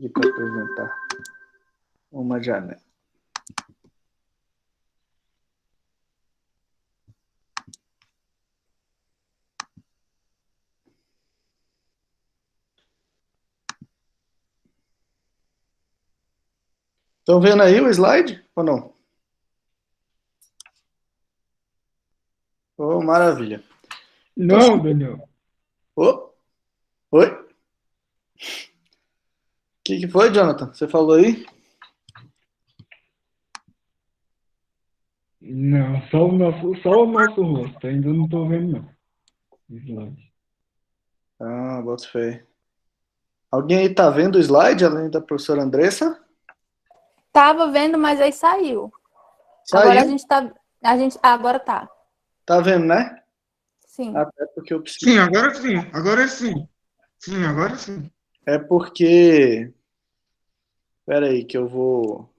aqui para apresentar uma janela. Estão vendo aí o slide ou não? Oh, maravilha. Não, Daniel. Oh, oi? O que foi, Jonathan? Você falou aí? Não, só o nosso rosto. Ainda não estou vendo, não. Slide. Ah, boto fé. Alguém aí tá vendo o slide, além da professora Andressa? Tava vendo, mas aí saiu. Agora Saiu? agora tá. Tá vendo, né? Sim. Até porque eu preciso. Sim, agora sim. Agora sim. Sim, agora sim. É porque. Espera aí, que eu vou.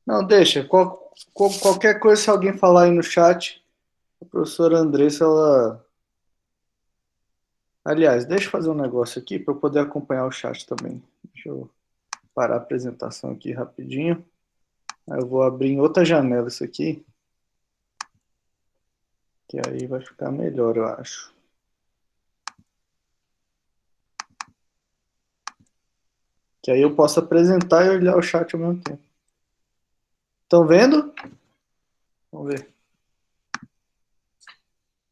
Não, deixa. Qualquer coisa, se alguém falar aí no chat, a professora Andressa, ela. Aliás, deixa eu fazer um negócio aqui para eu poder acompanhar o chat também. Deixa eu parar a apresentação aqui rapidinho. Aí eu vou abrir em outra janela isso aqui, que aí vai ficar melhor, eu acho. Que aí eu posso apresentar e olhar o chat ao mesmo tempo. Estão vendo? Vamos ver.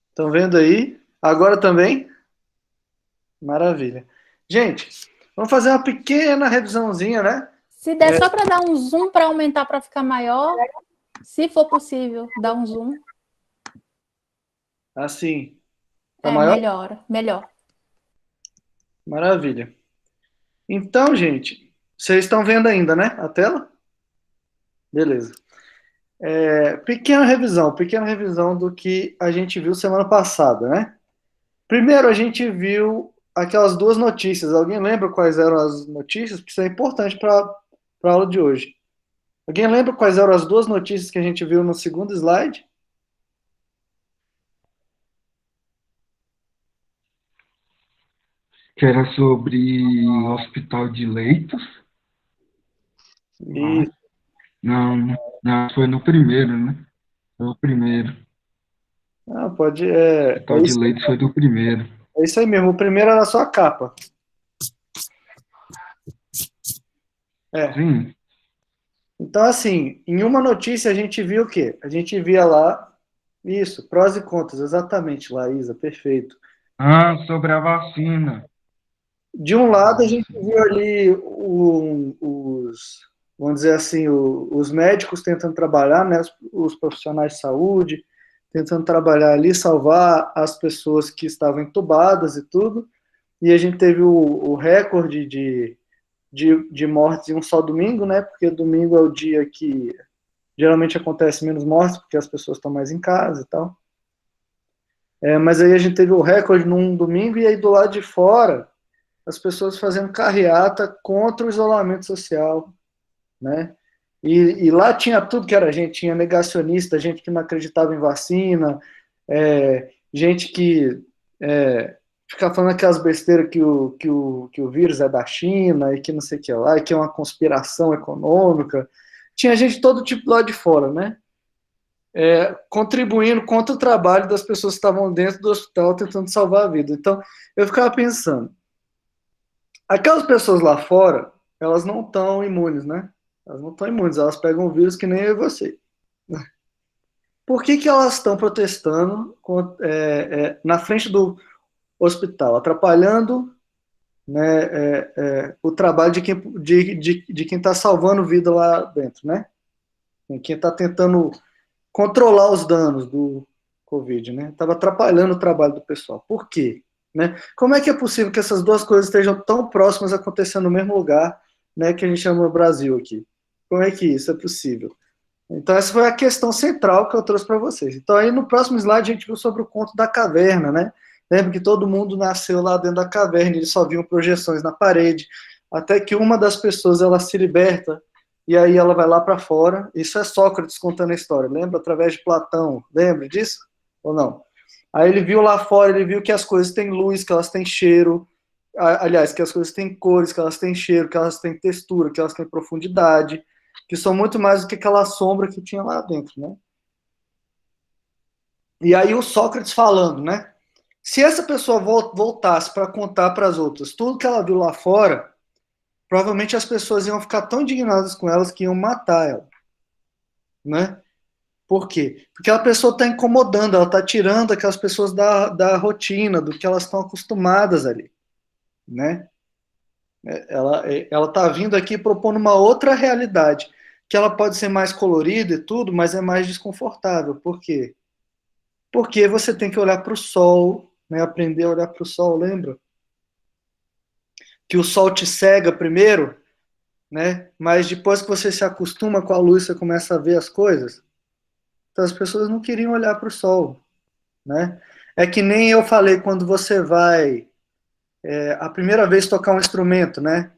Estão vendo aí? Agora também? Maravilha. Gente, vamos fazer uma pequena revisãozinha, né? Se der só para dar um zoom para aumentar para ficar maior, se for possível, dá um zoom. Assim. Tá maior? Melhor. Maravilha. Então, gente, vocês estão vendo ainda, né? A tela? Beleza. Pequena revisão do que a gente viu semana passada, né? Primeiro, a gente viu aquelas duas notícias. Alguém lembra quais eram as notícias? Porque isso é importante para a aula de hoje. Alguém lembra quais eram as duas notícias que a gente viu no segundo slide? Que era sobre hospital de leitos. E, Não, não, foi no primeiro, né? Foi o primeiro. pode. Hospital de leitos foi do primeiro. É isso aí mesmo. O primeiro era só a capa. É. Sim. Então, assim, em uma notícia a gente viu o quê? A gente via lá, isso, prós e contras, exatamente, Laísa, perfeito. Ah, sobre a vacina. De um lado, a gente viu ali vamos dizer assim, os médicos tentando trabalhar, né, os profissionais de saúde, tentando trabalhar ali, salvar as pessoas que estavam entubadas e tudo. E a gente teve o recorde de mortes em um só domingo, né? Porque domingo é o dia que geralmente acontece menos mortes, porque as pessoas estão mais em casa e tal. Mas aí a gente teve o recorde num domingo, e aí do lado de fora, as pessoas fazendo carreata contra o isolamento social, né? E lá tinha tudo que era gente, tinha negacionista, gente que não acreditava em vacina, gente que fica falando aquelas besteiras que o vírus é da China e que não sei o que lá, e que é uma conspiração econômica. Tinha gente de todo tipo lá de fora, né? Contribuindo contra o trabalho das pessoas que estavam dentro do hospital tentando salvar a vida. Então, eu ficava pensando, aquelas pessoas lá fora, elas não estão imunes, né? Elas não estão imunes, elas pegam o vírus que nem eu e você. Por que elas estão protestando na frente do hospital, atrapalhando, né, o trabalho de quem está salvando vida lá dentro, né? Quem está tentando controlar os danos do Covid, né? Estava atrapalhando o trabalho do pessoal. Por quê? Né? Como é que é possível que essas duas coisas estejam tão próximas acontecendo no mesmo lugar, né, que a gente chama Brasil aqui? Como é que isso é possível? Então essa foi a questão central que eu trouxe para vocês. Então aí no próximo slide a gente viu sobre o conto da caverna, né? Lembra que todo mundo nasceu lá dentro da caverna, eles só viam projeções na parede, até que uma das pessoas ela se liberta e aí ela vai lá para fora. Isso é Sócrates contando a história, lembra? Através de Platão, lembra disso? Ou não? Aí ele viu lá fora, ele viu que as coisas têm luz, que elas têm cheiro, aliás, que as coisas têm cores, que elas têm cheiro, que elas têm textura, que elas têm profundidade, que são muito mais do que aquela sombra que tinha lá dentro, né? E aí o Sócrates falando, né? Se essa pessoa voltasse para contar para as outras tudo que ela viu lá fora, provavelmente as pessoas iam ficar tão indignadas com elas que iam matar ela, né? Por quê? Porque a pessoa está incomodando, ela está tirando aquelas pessoas da rotina, do que elas estão acostumadas ali, né? Ela está vindo aqui propondo uma outra realidade, que ela pode ser mais colorida e tudo, mas é mais desconfortável. Por quê? Porque você tem que olhar para o sol, né? Aprender a olhar para o sol, lembra? Que o sol te cega primeiro, né? Mas depois que você se acostuma com a luz, você começa a ver as coisas. Então as pessoas não queriam olhar para o sol, né? É que nem eu falei quando você vai a primeira vez tocar um instrumento, né?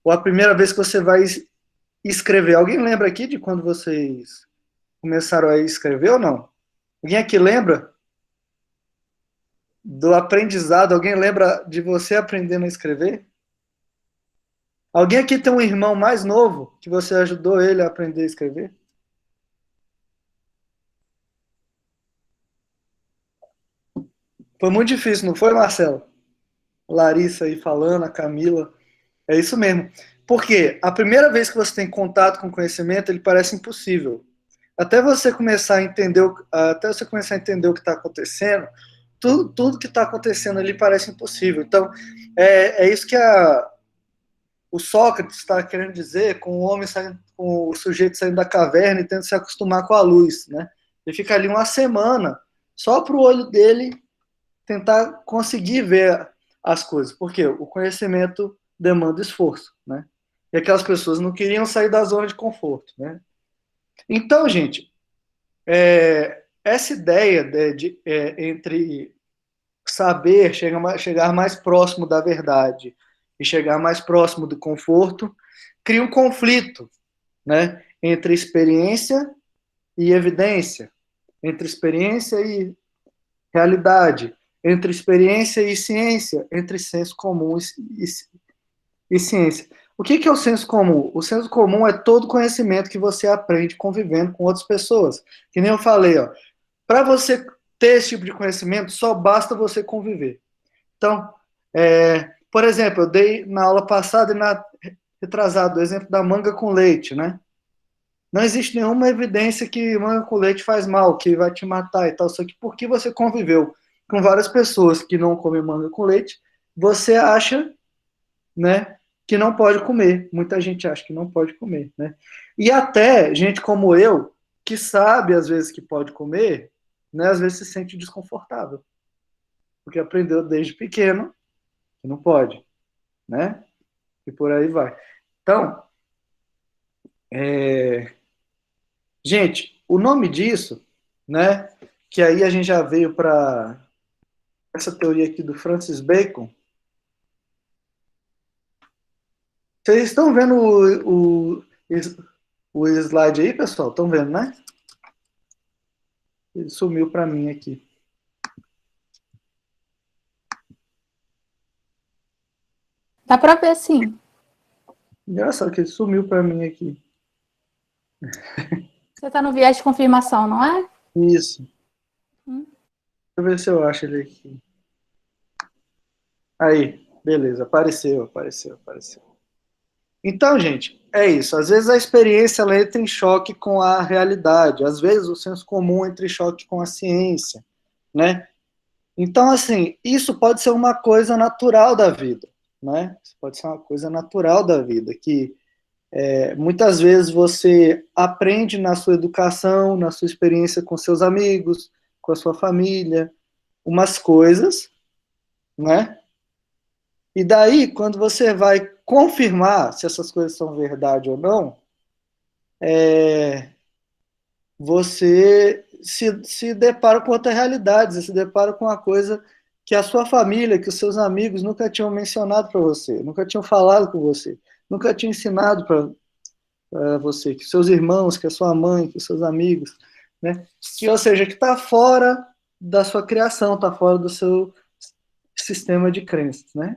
Ou a primeira vez que você vai escrever. Alguém lembra aqui de quando vocês começaram a escrever ou não? Alguém aqui lembra do aprendizado? Alguém lembra de você aprendendo a escrever? Alguém aqui tem um irmão mais novo que você ajudou ele a aprender a escrever? Foi muito difícil, não foi, Marcelo? Larissa aí falando, a Camila. É isso mesmo. Porque a primeira vez que você tem contato com o conhecimento, ele parece impossível. Até você começar a entender o que está acontecendo, tudo que está acontecendo ali parece impossível. Então, é isso que o Sócrates está querendo dizer com com o sujeito saindo da caverna e tendo que se acostumar com a luz, né? Ele fica ali uma semana só para o olho dele tentar conseguir ver as coisas, porque o conhecimento demanda esforço, né? E aquelas pessoas não queriam sair da zona de conforto, né? Então, gente, essa ideia entre saber chegar mais próximo da verdade e chegar mais próximo do conforto cria um conflito, né? Entre experiência e evidência, entre experiência e realidade, entre experiência e ciência, entre senso comum e ciência. O que é o senso comum? O senso comum é todo conhecimento que você aprende convivendo com outras pessoas. Que nem eu falei, ó, para você ter esse tipo de conhecimento, só basta você conviver. Então, por exemplo, eu dei na aula passada e na retrasada o exemplo da manga com leite, né? Não existe nenhuma evidência que manga com leite faz mal, que vai te matar e tal. Só que porque você conviveu com várias pessoas que não comem manga com leite, você acha, né, que não pode comer. Muita gente acha que não pode comer, né? E até gente como eu, que sabe às vezes que pode comer, né, às vezes se sente desconfortável, porque aprendeu desde pequeno que não pode, né? E por aí vai. Então, gente, o nome disso, né, que aí a gente já veio para essa teoria aqui do Francis Bacon. Vocês estão vendo o slide aí, pessoal? Estão vendo, né? Ele sumiu para mim aqui. Dá para ver, sim. Engraçado que ele sumiu para mim aqui. Você está no viés de confirmação, não é? Isso. Deixa eu ver se eu acho ele aqui. Aí, beleza, apareceu. Então, gente, é isso. Às vezes a experiência ela entra em choque com a realidade. Às vezes o senso comum entra em choque com a ciência, né? Então, assim, isso pode ser uma coisa natural da vida, né? Isso pode ser uma coisa natural da vida, que muitas vezes você aprende na sua educação, na sua experiência com seus amigos, com a sua família, umas coisas, né? E daí, quando você vai confirmar se essas coisas são verdade ou não, você se depara com outra realidade, você se depara com uma coisa que a sua família, que os seus amigos nunca tinham mencionado para você, nunca tinham falado com você, nunca tinham ensinado para você, que seus irmãos, que a sua mãe, que os seus amigos, né? Que, ou seja, que está fora da sua criação, está fora do seu sistema de crenças, né?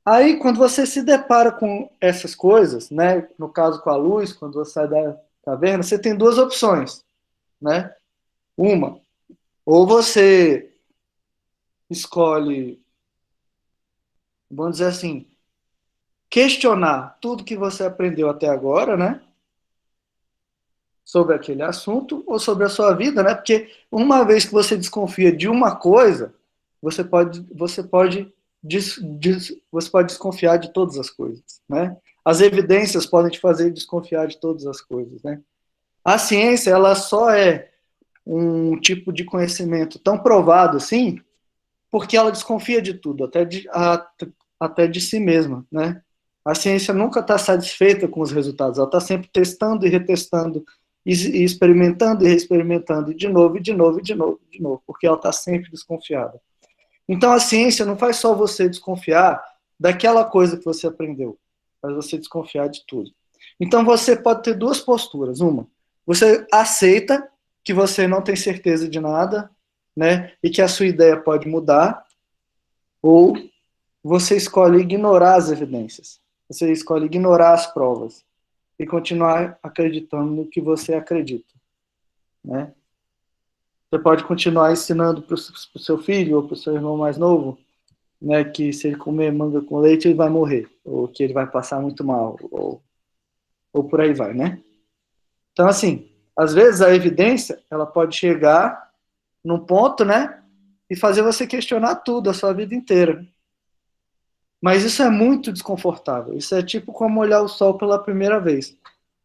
Aí, quando você se depara com essas coisas, né? No caso com a luz, quando você sai da caverna, você tem duas opções, né? Uma, ou você escolhe, vamos dizer assim, questionar tudo que você aprendeu até agora, né? Sobre aquele assunto ou sobre a sua vida, né? Porque uma vez que você desconfia de uma coisa, você pode desconfiar de todas as coisas, né? As evidências podem te fazer desconfiar de todas as coisas, né? A ciência, ela só é um tipo de conhecimento tão provado assim, porque ela desconfia de tudo, até de si mesma, né? A ciência nunca está satisfeita com os resultados, ela está sempre testando e retestando, e experimentando e reexperimentando, e de novo, e de novo, e de novo, e de novo, porque ela está sempre desconfiada. Então a ciência não faz só você desconfiar daquela coisa que você aprendeu, faz você desconfiar de tudo. Então você pode ter duas posturas. Uma, você aceita que você não tem certeza de nada, né, e que a sua ideia pode mudar, ou você escolhe ignorar as evidências, você escolhe ignorar as provas e continuar acreditando no que você acredita, né? Você pode continuar ensinando para o seu filho ou para o seu irmão mais novo, né, que se ele comer manga com leite ele vai morrer, ou que ele vai passar muito mal, ou por aí vai, né? Então, assim, às vezes a evidência ela pode chegar num ponto, né, e fazer você questionar tudo a sua vida inteira. Mas isso é muito desconfortável. Isso é tipo como olhar o sol pela primeira vez.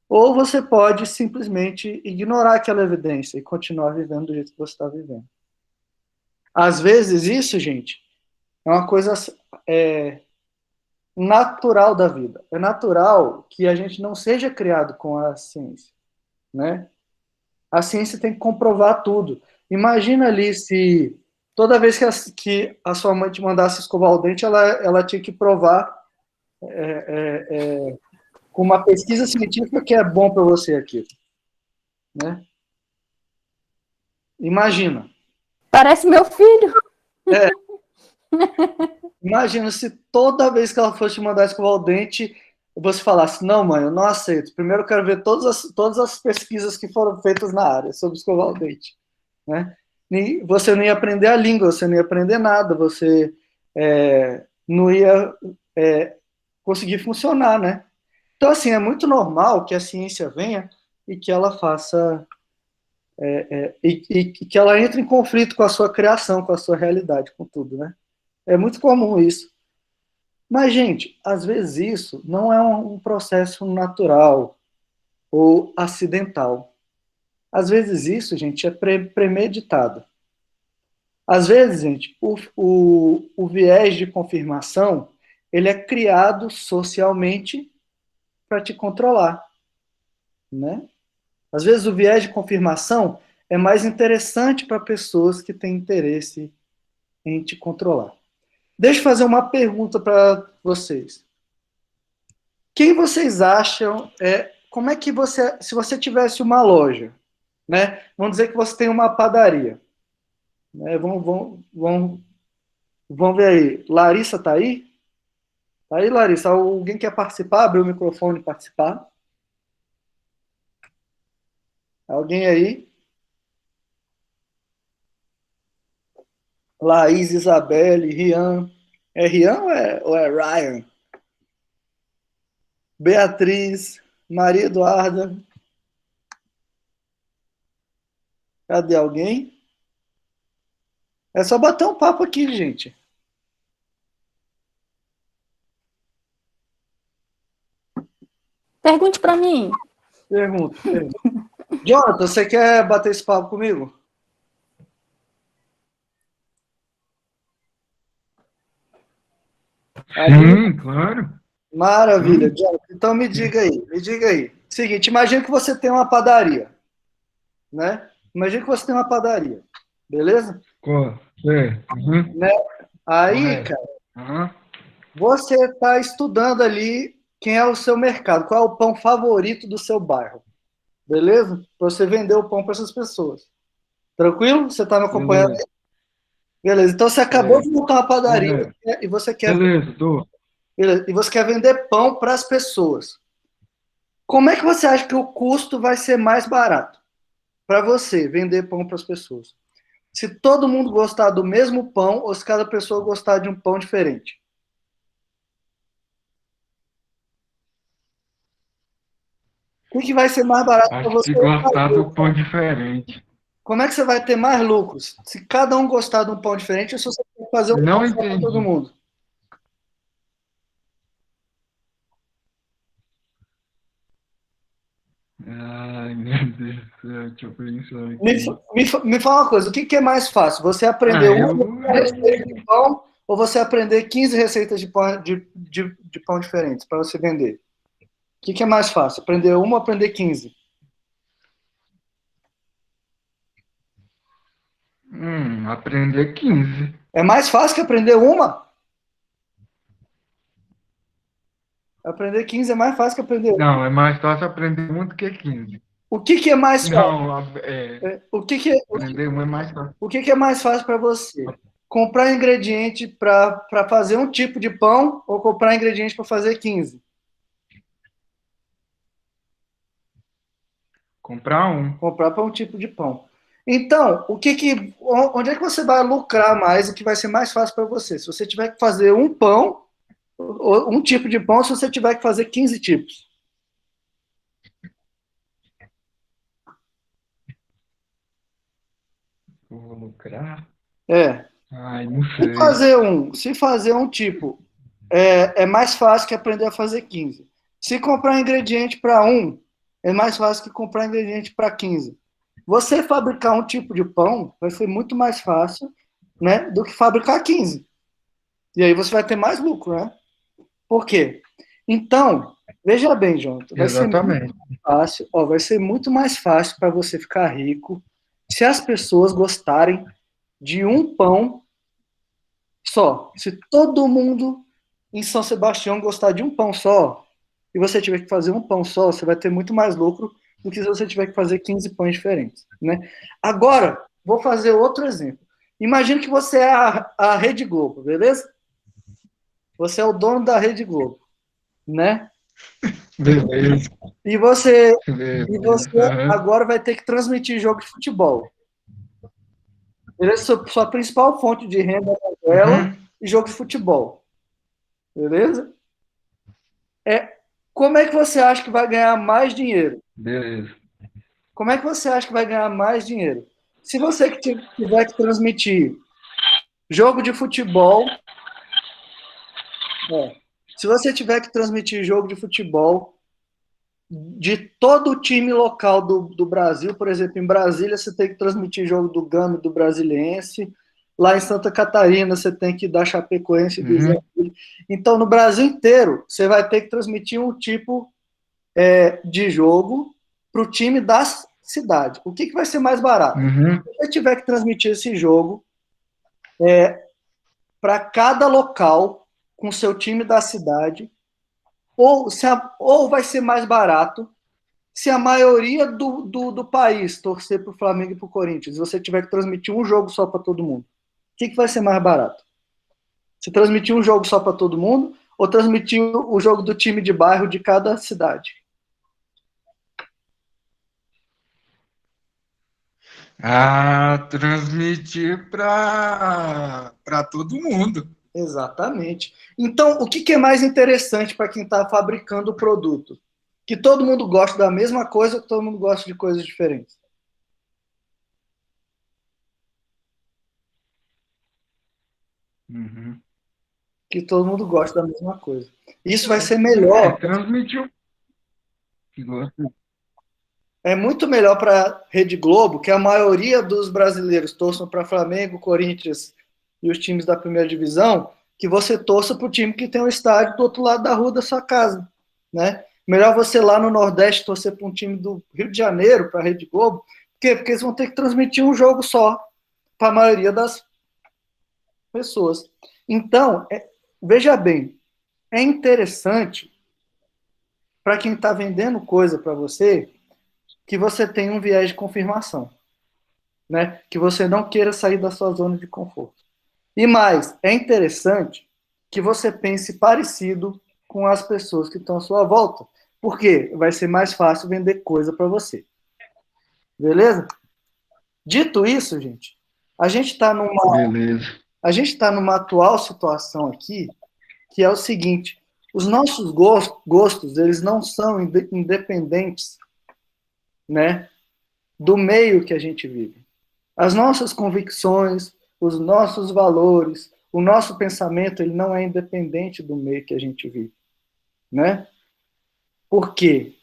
Ou você pode simplesmente ignorar aquela evidência e continuar vivendo do jeito que você está vivendo. Às vezes isso, gente, é uma coisa natural da vida. É natural que a gente não seja criado com a ciência, né? A ciência tem que comprovar tudo. Imagina ali se toda vez que a sua mãe te mandasse escovar o dente, ela tinha que provar com uma pesquisa científica que é bom para você aqui, né? Imagina. Parece meu filho. É, imagina se toda vez que ela fosse te mandar escovar o dente, você falasse, não, mãe, eu não aceito. Primeiro eu quero ver todas as pesquisas que foram feitas na área sobre escovar o dente, né? E você não ia aprender a língua, você não ia aprender nada, você não ia conseguir funcionar, né? Então, assim, é muito normal que a ciência venha e que ela faça e que ela entre em conflito com a sua criação, com a sua realidade, com tudo, né? É muito comum isso. Mas, gente, às vezes isso não é um processo natural ou acidental. Às vezes isso, gente, é premeditado. Às vezes, gente, o viés de confirmação, ele é criado socialmente para te controlar, né? Às vezes o viés de confirmação é mais interessante para pessoas que têm interesse em te controlar. Deixa eu fazer uma pergunta para vocês. Quem vocês acham, como é que você, se você tivesse uma loja, né? Vamos dizer que você tem uma padaria, né? Vamos ver aí. Larissa tá aí? Tá aí, Larissa? Alguém quer participar? Abrir o microfone e participar? Alguém aí? Laís, Isabelle, Rian. É Rian ou é Ryan? Beatriz, Maria Eduarda. Cadê alguém? É só bater um papo aqui, gente. Pergunte para mim. Pergunta. Jonathan, você quer bater esse papo comigo? Sim, claro. Maravilha, Jonathan. Então me diga aí. Seguinte, imagina que você tem uma padaria, né? Imagina que você tem uma padaria, beleza? Certo. Uhum. Né? Aí, Correto. cara, Uhum. você está estudando ali quem é o seu mercado, qual é o pão favorito do seu bairro, beleza? Para você vender o pão para essas pessoas. Tranquilo? Você está me acompanhando Beleza. aí? Beleza, então você acabou de montar uma padaria É, e você quer, beleza, tô. beleza, e você quer vender pão para as pessoas. Como é que você acha que o custo vai ser mais barato para você vender pão para as pessoas? Se todo mundo gostar do mesmo pão ou se cada pessoa gostar de um pão diferente? O que vai ser mais barato para Acho que você gostar fazer? do pão diferente. Como é que você vai ter mais lucros? Se cada um gostar de um pão diferente ou se você tem que fazer um Não pão só para todo entendi. mundo? Ai, meu Deus do céu, deixa eu pensar Me, aqui. me fala uma coisa, o que é mais fácil? Você aprender Ah, uma eu. receita de pão ou você aprender 15 receitas de pão, de pão diferentes para você vender? O que é mais fácil? Aprender uma ou aprender 15? Aprender 15. É mais fácil que aprender uma? Aprender 15 é mais fácil que aprender uma. Não, é mais fácil aprender um do que 15. O que é mais fácil? Não, aprender um é mais fácil. O que é mais fácil para você? Comprar ingrediente para fazer um tipo de pão ou comprar ingrediente para fazer 15? Comprar um. Comprar para um tipo de pão. Então, onde é que você vai lucrar mais e que vai ser mais fácil para você? Se você tiver que fazer um pão, ou um tipo de pão, se você tiver que fazer 15 tipos. Vou lucrar? É. Ai, não sei. Se fazer um tipo é mais fácil que aprender a fazer 15. Se comprar ingrediente para um, é mais fácil que comprar ingrediente para 15. Você fabricar um tipo de pão vai ser muito mais fácil, né, do que fabricar 15. E aí você vai ter mais lucro, né? Por quê? Então, veja bem, Jonathan, vai ser muito Exatamente. fácil, ó, vai ser muito mais fácil para você ficar rico se as pessoas gostarem de um pão só. Se todo mundo em São Sebastião gostar de um pão só, e você tiver que fazer um pão só, você vai ter muito mais lucro do que se você tiver que fazer 15 pães diferentes, né? Agora, vou fazer outro exemplo. Imagina que você é a Rede Globo, beleza? Você é o dono da Rede Globo, né? Beleza. E você, e Beleza. você agora vai ter que transmitir jogo de futebol. Beleza? Sua principal fonte de renda é novela Uhum. e jogo de futebol. Beleza? Como é que você acha que vai ganhar mais dinheiro? Beleza. Como é que você acha que vai ganhar mais dinheiro? Se você tiver que transmitir jogo de futebol, se você tiver que transmitir jogo de futebol de todo o time local do Brasil, por exemplo, em Brasília você tem que transmitir jogo do Gama, do Brasiliense, lá em Santa Catarina você tem que dar Chapecoense do Uhum. Joinville. Então, no Brasil inteiro, você vai ter que transmitir um tipo de jogo para o time da cidade. O que vai ser mais barato? Uhum. Se você tiver que transmitir esse jogo para cada local com seu time da cidade, ou vai ser mais barato se a maioria do país torcer para o Flamengo e para o Corinthians, e você tiver que transmitir um jogo só para todo mundo. O que vai ser mais barato? Se transmitir um jogo só para todo mundo ou transmitir o jogo do time de bairro de cada cidade? Transmitir para todo mundo. Exatamente. Então, o que é mais interessante para quem está fabricando o produto? Que todo mundo gosta da mesma coisa ou que todo mundo gosta de coisas diferentes? Uhum. Que todo mundo gosta da mesma coisa. Isso vai ser melhor. Transmitiu. Que gosta. É muito melhor para a Rede Globo, que a maioria dos brasileiros torçam para Flamengo, Corinthians e os times da primeira divisão, que você torça para o time que tem o estádio do outro lado da rua da sua casa, né? Melhor você lá no Nordeste torcer para um time do Rio de Janeiro, para a Rede Globo. Por quê? Porque eles vão ter que transmitir um jogo só para a maioria das pessoas. Então, veja bem, é interessante para quem está vendendo coisa para você que você tenha um viés de confirmação, né? Que você não queira sair da sua zona de conforto. E mais, é interessante que você pense parecido com as pessoas que estão à sua volta, porque vai ser mais fácil vender coisa para você. Beleza? Dito isso, gente, a gente está Beleza. numa atual situação aqui, que é o seguinte: os nossos gostos, eles não são independentes, né, do meio que a gente vive. As nossas convicções, os nossos valores, o nosso pensamento, ele não é independente do meio que a gente vive, né? Por quê?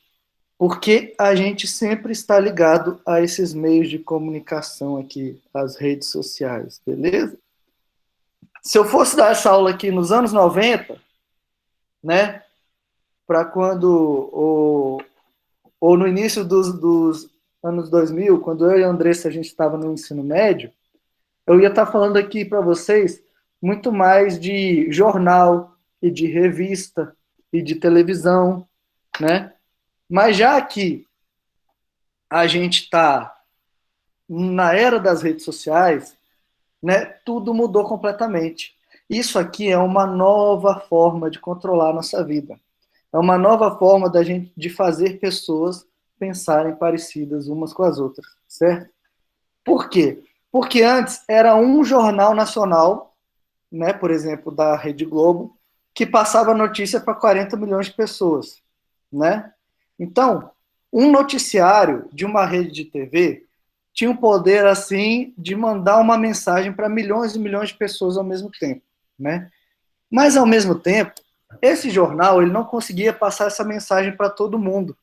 Porque a gente sempre está ligado a esses meios de comunicação aqui, as redes sociais, beleza? Se eu fosse dar essa aula aqui nos anos 90, né, para quando, ou no início dos anos 2000, quando eu e a Andressa a gente estava no ensino médio, eu ia estar falando aqui para vocês muito mais de jornal e de revista e de televisão, né? Mas já que a gente está na era das redes sociais, né, tudo mudou completamente. Isso aqui é uma nova forma de controlar a nossa vida. É uma nova forma da gente de fazer pessoas pensarem parecidas umas com as outras, certo? Por quê? Porque antes era um jornal nacional, né, por exemplo, da Rede Globo, que passava notícia para 40 milhões de pessoas, né? Então, um noticiário de uma rede de TV tinha o poder assim de mandar uma mensagem para milhões e milhões de pessoas ao mesmo tempo, né? Mas ao mesmo tempo, esse jornal ele não conseguia passar essa mensagem para todo mundo,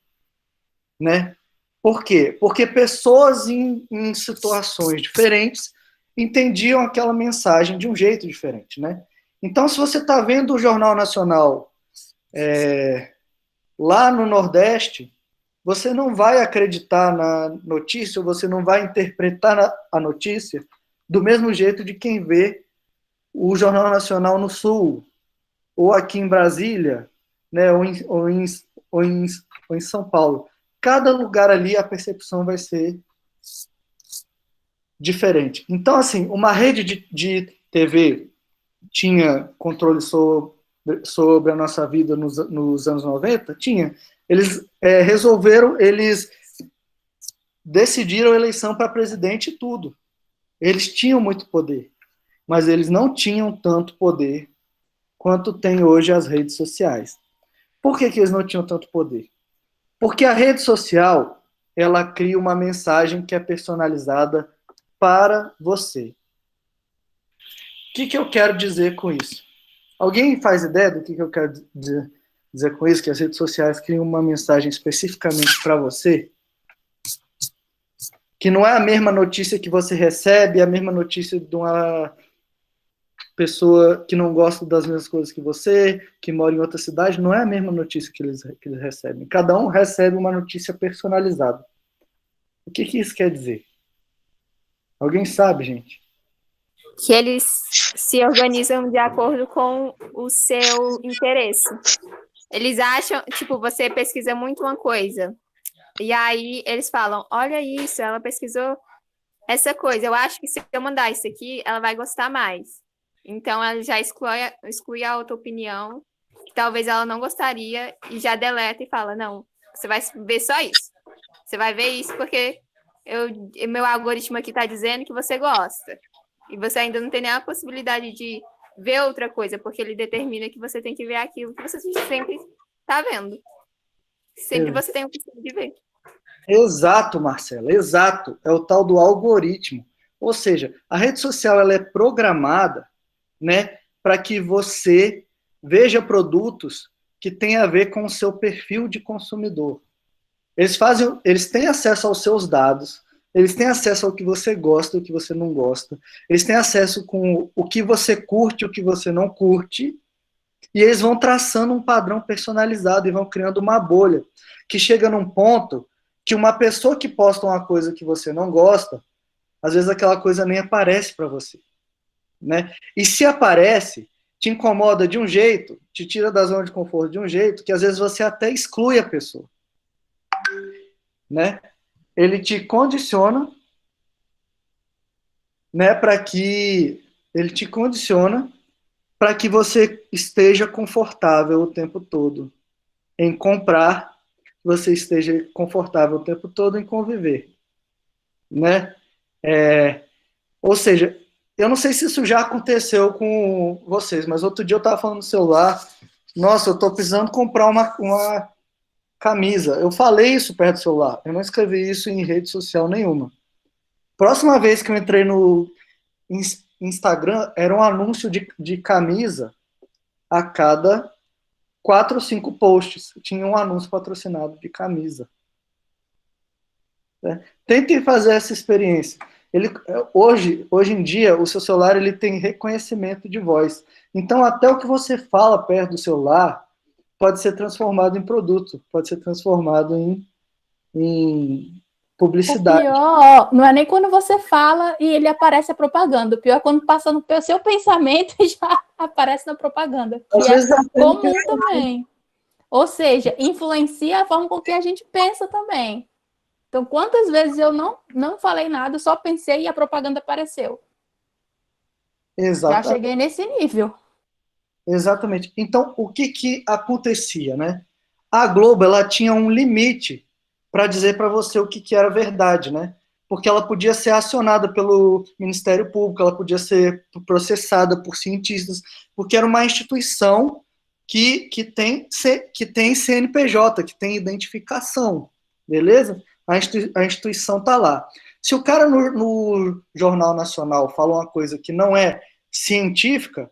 né? Por quê? Porque pessoas em situações diferentes entendiam aquela mensagem de um jeito diferente, né? Então, se você está vendo o Jornal Nacional lá no Nordeste, você não vai acreditar na notícia, você não vai interpretar a notícia do mesmo jeito de quem vê o Jornal Nacional no Sul, ou aqui em Brasília, né, ou em São Paulo. Cada lugar ali a percepção vai ser diferente. Então, assim, uma rede de TV tinha controle sobre a nossa vida nos anos 90? Tinha. Eles eles decidiram a eleição para presidente e tudo. Eles tinham muito poder, mas eles não tinham tanto poder quanto tem hoje as redes sociais. Por que eles não tinham tanto poder? Porque a rede social, ela cria uma mensagem que é personalizada para você. O que eu quero dizer com isso? Alguém faz ideia do que eu quero dizer com isso? Que as redes sociais criam uma mensagem especificamente para você? Que não é a mesma notícia que você recebe, é a mesma notícia de uma pessoa que não gosta das mesmas coisas que você, que mora em outra cidade, não é a mesma notícia que eles recebem. Cada um recebe uma notícia personalizada. O que isso quer dizer? Alguém sabe, gente? Que eles se organizam de acordo com o seu interesse. Eles acham, tipo, você pesquisa muito uma coisa, e aí eles falam, olha isso, ela pesquisou essa coisa, eu acho que se eu mandar isso aqui, ela vai gostar mais. Então, ela já exclui a outra opinião, que talvez ela não gostaria, e já deleta e fala, não, você vai ver só isso. Você vai ver isso porque meu algoritmo aqui está dizendo que você gosta. E você ainda não tem nenhuma possibilidade de ver outra coisa, porque ele determina que você tem que ver aquilo que você sempre está vendo. Sempre você tem a opção de ver. Exato, Marcela, exato. É o tal do algoritmo. Ou seja, a rede social ela é programada, né, para que você veja produtos que têm a ver com o seu perfil de consumidor. Eles têm acesso aos seus dados, eles têm acesso ao que você gosta, o que você não gosta, eles têm acesso com o que você curte, o que você não curte, e eles vão traçando um padrão personalizado e vão criando uma bolha, que chega num ponto que uma pessoa que posta uma coisa que você não gosta, às vezes aquela coisa nem aparece para você, né? E se aparece, te incomoda de um jeito, te tira da zona de conforto de um jeito, que às vezes você até exclui a pessoa, né? Ele te condiciona, né, para que ele te condiciona para que você esteja confortável o tempo todo em comprar, você esteja confortável o tempo todo em conviver, né? Ou seja, eu não sei se isso já aconteceu com vocês, mas outro dia eu estava falando no celular, nossa, eu estou precisando comprar uma camisa. Eu falei isso perto do celular, eu não escrevi isso em rede social nenhuma. Próxima vez que eu entrei no Instagram, era um anúncio de camisa a cada 4 ou 5 posts. Tinha um anúncio patrocinado de camisa. Né? Tentem fazer essa experiência. Hoje em dia, o seu celular ele tem reconhecimento de voz. Então, até o que você fala perto do celular pode ser transformado em produto, pode ser transformado em O publicidade. pior não é nem quando você fala e ele aparece a propaganda. O pior é quando passa no seu pensamento e já aparece na propaganda. Que Às vezes é comum também. Ou seja, influencia a forma com que a gente pensa também. Então, quantas vezes eu não falei nada, só pensei e a propaganda apareceu. Já cheguei nesse nível. Exatamente. Então, o que acontecia, né? A Globo, ela tinha um limite para dizer para você o que era verdade, né? Porque ela podia ser acionada pelo Ministério Público, ela podia ser processada por cientistas, porque era uma instituição que tem CNPJ, que tem identificação, beleza? A instituição está lá. Se o cara no Jornal Nacional fala uma coisa que não é científica,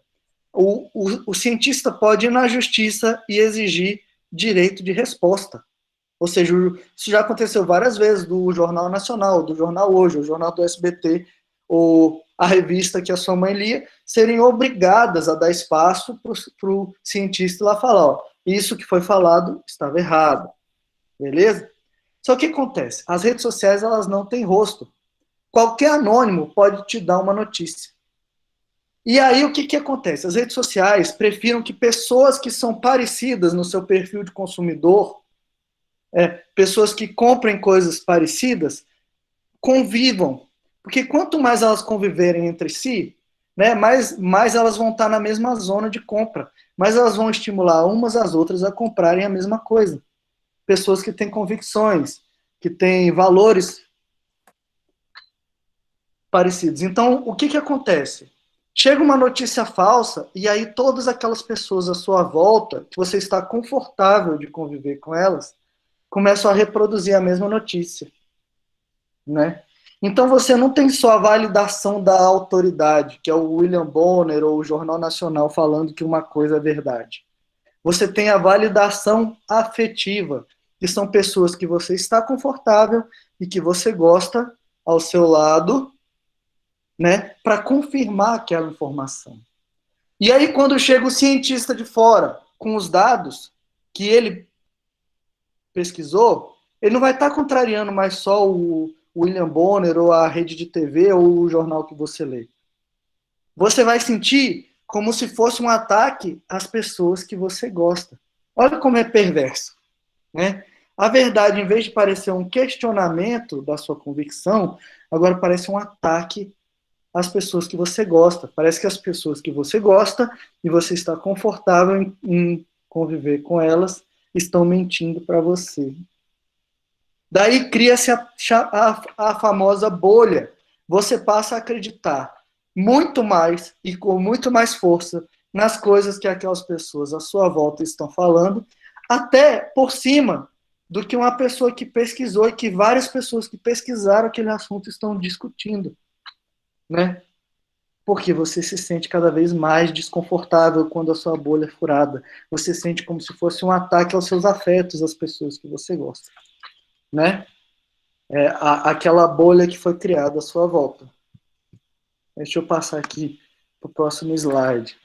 o cientista pode ir na justiça e exigir direito de resposta. Ou seja, isso já aconteceu várias vezes do Jornal Nacional, do Jornal Hoje, o Jornal do SBT, ou a revista que a sua mãe lia, serem obrigadas a dar espaço para o cientista lá falar, ó, isso que foi falado estava errado, beleza? Só que o que acontece? As redes sociais, elas não têm rosto. Qualquer anônimo pode te dar uma notícia. E aí, o que acontece? As redes sociais prefiram que pessoas que são parecidas no seu perfil de consumidor, pessoas que comprem coisas parecidas, convivam. Porque quanto mais elas conviverem entre si, né, mais elas vão estar na mesma zona de compra. Mais elas vão estimular umas às outras a comprarem a mesma coisa. Pessoas que têm convicções, que têm valores parecidos. Então, o que acontece? Chega uma notícia falsa e aí todas aquelas pessoas à sua volta, que você está confortável de conviver com elas, começam a reproduzir a mesma notícia, né? Então você não tem só a validação da autoridade, que é o William Bonner ou o Jornal Nacional falando que uma coisa é verdade. Você tem a validação afetiva, que são pessoas que você está confortável e que você gosta ao seu lado, né, para confirmar aquela informação. E aí, quando chega o cientista de fora com os dados que ele pesquisou, ele não vai estar contrariando mais só o William Bonner ou a rede de TV ou o jornal que você lê. Você vai sentir como se fosse um ataque às pessoas que você gosta. Olha como é perverso, né? A verdade, em vez de parecer um questionamento da sua convicção, agora parece um ataque as pessoas que você gosta. Parece que as pessoas que você gosta e você está confortável em conviver com elas estão mentindo para você. Daí cria-se a famosa bolha. Você passa a acreditar muito mais e com muito mais força nas coisas que aquelas pessoas à sua volta estão falando, até por cima do que uma pessoa que pesquisou e que várias pessoas que pesquisaram aquele assunto estão discutindo. Né? Porque você se sente cada vez mais desconfortável quando a sua bolha é furada. Você sente como se fosse um ataque aos seus afetos, às pessoas que você gosta. Né? Aquela bolha que foi criada à sua volta. Deixa eu passar aqui para o próximo slide.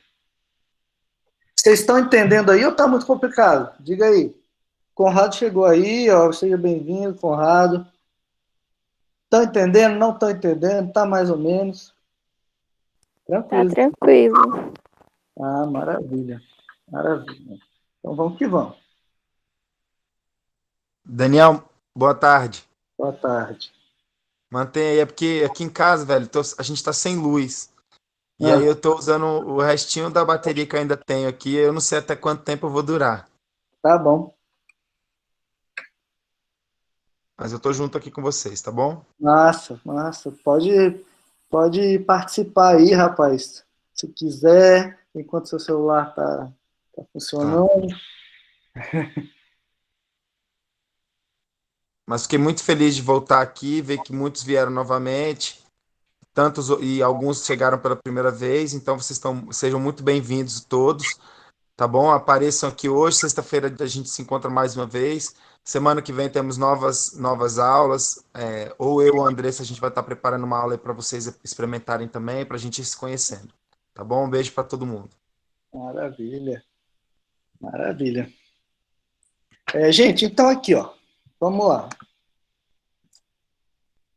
Vocês estão entendendo aí ou está muito complicado? Diga aí. Conrado chegou aí, ó, seja bem-vindo, Conrado. Estão entendendo? Não estão entendendo? Está mais ou menos? Tranquilo. Tá tranquilo. Ah, maravilha. Maravilha. Então vamos que vamos. Daniel, boa tarde. Boa tarde. Mantém aí, é porque aqui em casa, velho, a gente tá sem luz. E aí eu tô usando o restinho da bateria que eu ainda tenho aqui. Eu não sei até quanto tempo eu vou durar. Tá bom. Mas eu tô junto aqui com vocês, tá bom? Massa, massa. Pode participar aí, rapaz. Se quiser, enquanto seu celular tá Tá. funcionando. Mas fiquei muito feliz de voltar aqui, ver que muitos vieram novamente, tantos e alguns chegaram pela primeira vez, então sejam muito bem-vindos todos, tá bom? Apareçam aqui hoje, sexta-feira a gente se encontra mais uma vez. Semana que vem temos novas aulas, ou eu ou a Andressa, a gente vai estar preparando uma aula para vocês experimentarem também, para a gente ir se conhecendo, tá bom? Um beijo para todo mundo. Maravilha, maravilha. Gente, então aqui, ó. Vamos lá.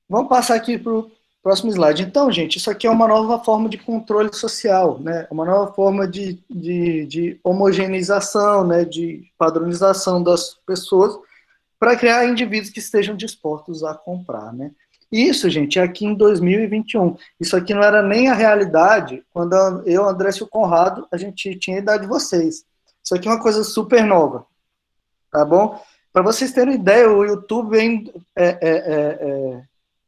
Vamos passar aqui para o próximo slide. Então, gente, isso aqui é uma nova forma de controle social, né? Uma nova forma de homogeneização, né? De padronização das pessoas para criar indivíduos que estejam dispostos a comprar, né? Isso, gente, é aqui em 2021. Isso aqui não era nem a realidade quando eu, André e o Conrado, a gente tinha a idade de vocês. Isso aqui é uma coisa super nova, tá bom? Para vocês terem ideia, o YouTube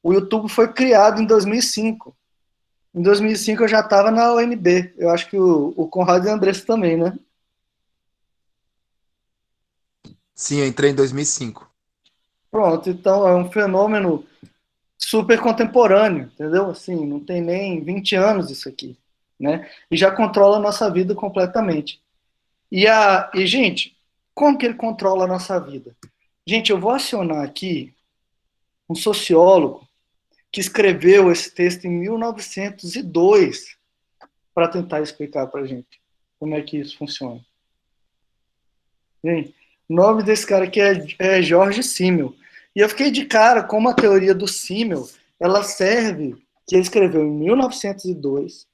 o YouTube foi criado em 2005. Em 2005 eu já estava na UNB. Eu acho que o Conrado e o Andressa também, né? Sim, eu entrei em 2005. Pronto, então é um fenômeno super contemporâneo, entendeu? Assim, não tem nem 20 anos isso aqui, né? E já controla a nossa vida completamente. E gente, como que ele controla a nossa vida? Gente, eu vou acionar aqui um sociólogo que escreveu esse texto em 1902 para tentar explicar para a gente como é que isso funciona. Gente, o nome desse cara aqui é George Simmel. E eu fiquei de cara como a teoria do Simmel, ela serve, que ele escreveu em 1902,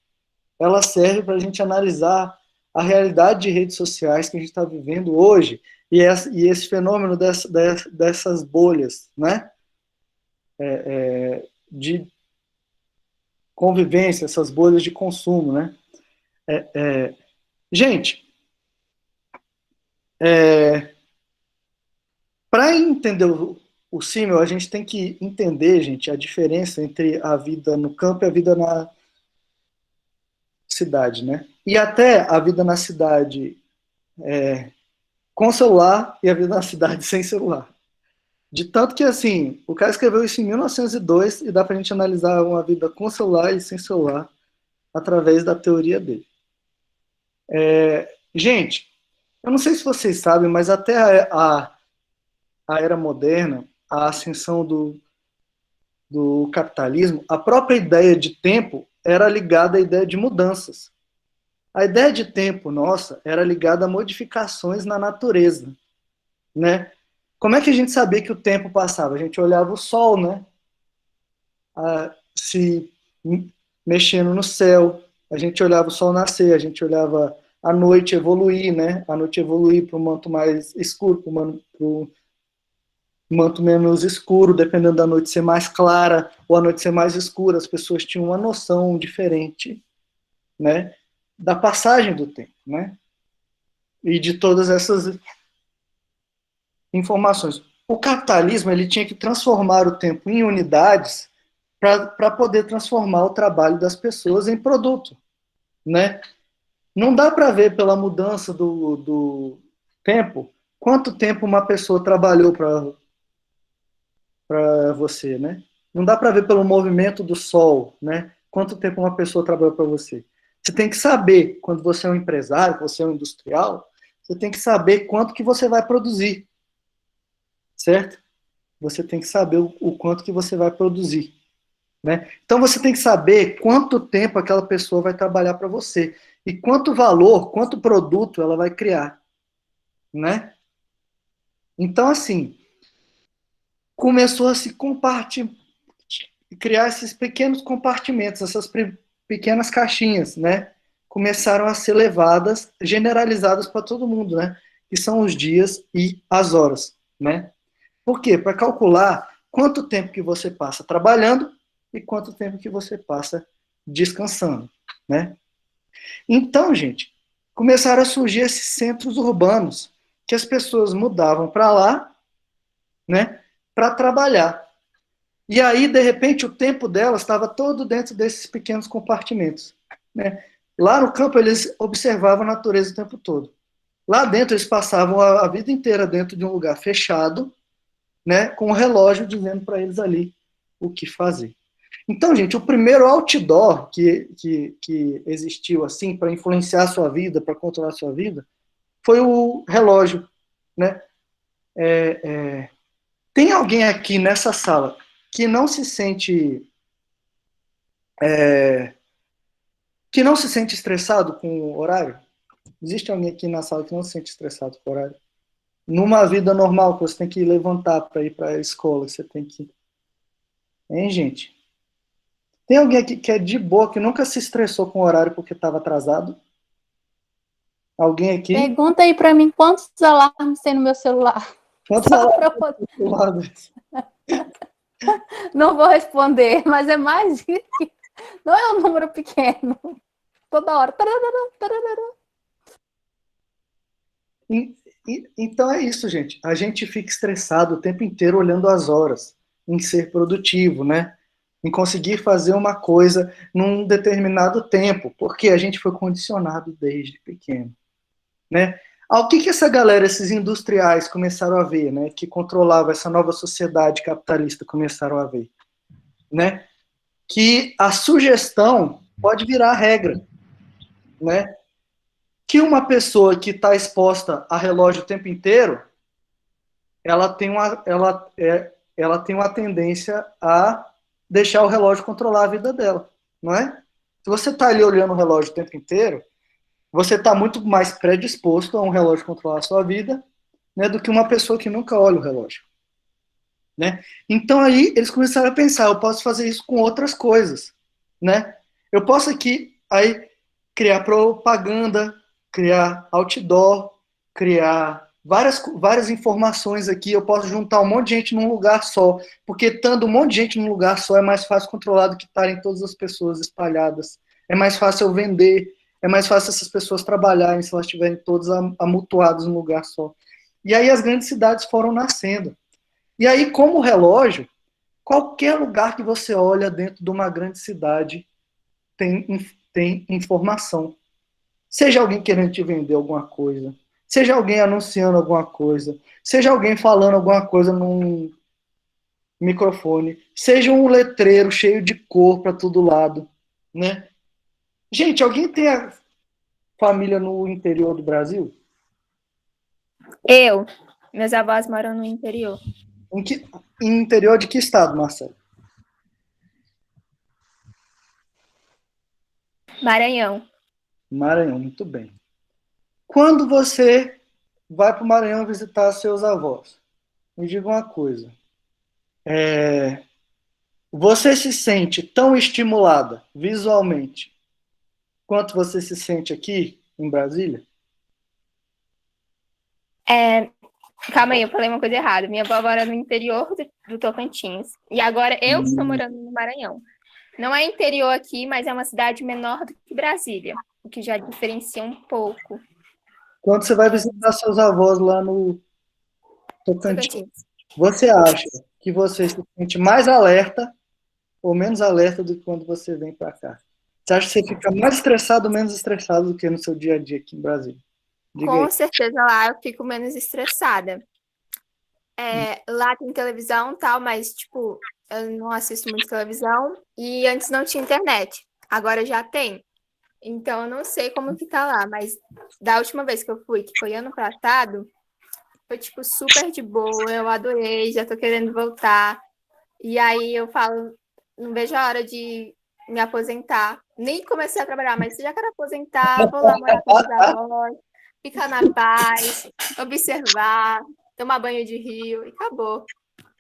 ela serve para a gente analisar a realidade de redes sociais que a gente está vivendo hoje e esse fenômeno dessas bolhas, né? De convivência, essas bolhas de consumo, né? Gente, para entender o Simmel, a gente tem que entender, gente, a diferença entre a vida no campo e a vida na cidade, né? E até a vida na cidade com celular e a vida na cidade sem celular. De tanto que, assim, o cara escreveu isso em 1902 e dá pra gente analisar uma vida com celular e sem celular através da teoria dele. Gente, eu não sei se vocês sabem, mas até a era moderna, a ascensão do capitalismo, a própria ideia de tempo era ligada à ideia de mudanças. A ideia de tempo nossa era ligada a modificações na natureza, né? Como é que a gente sabia que o tempo passava? A gente olhava o sol, né? Se mexendo no céu, a gente olhava o sol nascer, a gente olhava a noite evoluir, né? A noite evoluir para um manto mais escuro, para um manto menos escuro, dependendo da noite ser mais clara ou a noite ser mais escura. As pessoas tinham uma noção diferente, né? Da passagem do tempo, né? E de todas essas informações. O capitalismo ele tinha que transformar o tempo em unidades para poder transformar o trabalho das pessoas em produto, né? Não dá para ver pela mudança do tempo quanto tempo uma pessoa trabalhou para você, né? Não dá para ver pelo movimento do sol, né? Quanto tempo uma pessoa trabalhou para você. Você tem que saber, quando você é um empresário, você é um industrial, você tem que saber quanto que você vai produzir, certo? Você tem que saber o quanto que você vai produzir, né? Então você tem que saber quanto tempo aquela pessoa vai trabalhar para você e quanto valor, quanto produto ela vai criar, né? Então assim, começou a se criar esses pequenos compartimentos, essas pequenas caixinhas, né? Começaram a ser levadas, generalizadas para todo mundo, né? Que são os dias e as horas, né? Por quê? Para calcular quanto tempo que você passa trabalhando e quanto tempo que você passa descansando, né? Então, gente, começaram a surgir esses centros urbanos, que as pessoas mudavam para lá, né, para trabalhar. E aí, de repente, o tempo delas estava todo dentro desses pequenos compartimentos, né? Lá no campo, eles observavam a natureza o tempo todo. Lá dentro, eles passavam a vida inteira dentro de um lugar fechado, né, com um relógio dizendo para eles ali o que fazer. Então, gente, o primeiro outdoor que existiu assim para influenciar a sua vida, para controlar a sua vida, foi o relógio, né? Tem alguém aqui nessa sala que não se sente estressado com o horário? Existe alguém aqui na sala que não se sente estressado com o horário? Numa vida normal, que você tem que levantar para ir para a escola, você tem que... Hein, gente? Tem alguém aqui que é de boa, que nunca se estressou com o horário porque estava atrasado? Alguém aqui? Pergunta aí para mim quantos alarmes tem no meu celular. Quantos Só alarmes pra eu poder- do lado? Não vou responder, mas é mais que... Não é um número pequeno. Toda hora. Tararara, tararara. Então é isso, gente. A gente fica estressado o tempo inteiro olhando as horas, em ser produtivo, né? Em conseguir fazer uma coisa num determinado tempo, porque a gente foi condicionado desde pequeno, né? O que essa galera, esses industriais começaram a ver, né? Que controlava essa nova sociedade capitalista começaram a ver, né? Que a sugestão pode virar regra, né? Que uma pessoa que está exposta a relógio o tempo inteiro, ela tem uma tendência a deixar o relógio controlar a vida dela, não é? Se você está ali olhando o relógio o tempo inteiro, você está muito mais predisposto a um relógio controlar a sua vida, né, do que uma pessoa que nunca olha o relógio, né? Então aí eles começaram a pensar, eu posso fazer isso com outras coisas, né? Eu posso aqui aí criar propaganda, criar outdoor, criar várias informações aqui, eu posso juntar um monte de gente num lugar só, porque estando um monte de gente num lugar só é mais fácil controlar do que estarem todas as pessoas espalhadas. É mais fácil eu vender, é mais fácil essas pessoas trabalharem se elas estiverem todas amontoadas num lugar só. E aí as grandes cidades foram nascendo. E aí, como relógio, qualquer lugar que você olha dentro de uma grande cidade tem informação. Seja alguém querendo te vender alguma coisa, seja alguém anunciando alguma coisa, seja alguém falando alguma coisa num microfone, seja um letreiro cheio de cor para todo lado, né? Gente, alguém tem a família no interior do Brasil? Meus avós moram no interior. Em interior de que estado, Marcelo? Maranhão. Maranhão, muito bem. Quando você vai para o Maranhão visitar seus avós, me diga uma coisa. Você se sente tão estimulada visualmente quanto você se sente aqui em Brasília? Calma aí, eu falei uma coisa errada. Minha avó mora no interior do Tocantins. E agora eu estou morando no Maranhão. Não é interior aqui, mas é uma cidade menor do que Brasília, o que já diferencia um pouco. Quando você vai visitar seus avós lá no Tocantins, você acha que você se sente mais alerta ou menos alerta do que quando você vem para cá? Você acha que você fica mais estressado ou menos estressado do que no seu dia a dia aqui em Brasília? Diga Com aí. certeza lá eu fico menos estressada. Lá tem televisão e tal, mas, tipo, eu não assisto muito televisão. E antes não tinha internet. Agora já tem. Então eu não sei como que tá lá, mas da última vez que eu fui, que foi ano passado, foi, tipo, super de boa. Eu adorei, já tô querendo voltar. E aí eu falo, não vejo a hora de me aposentar. Nem comecei a trabalhar, mas já quero aposentar, vou lá morar com os avós, ficar na paz, observar, tomar banho de rio e acabou.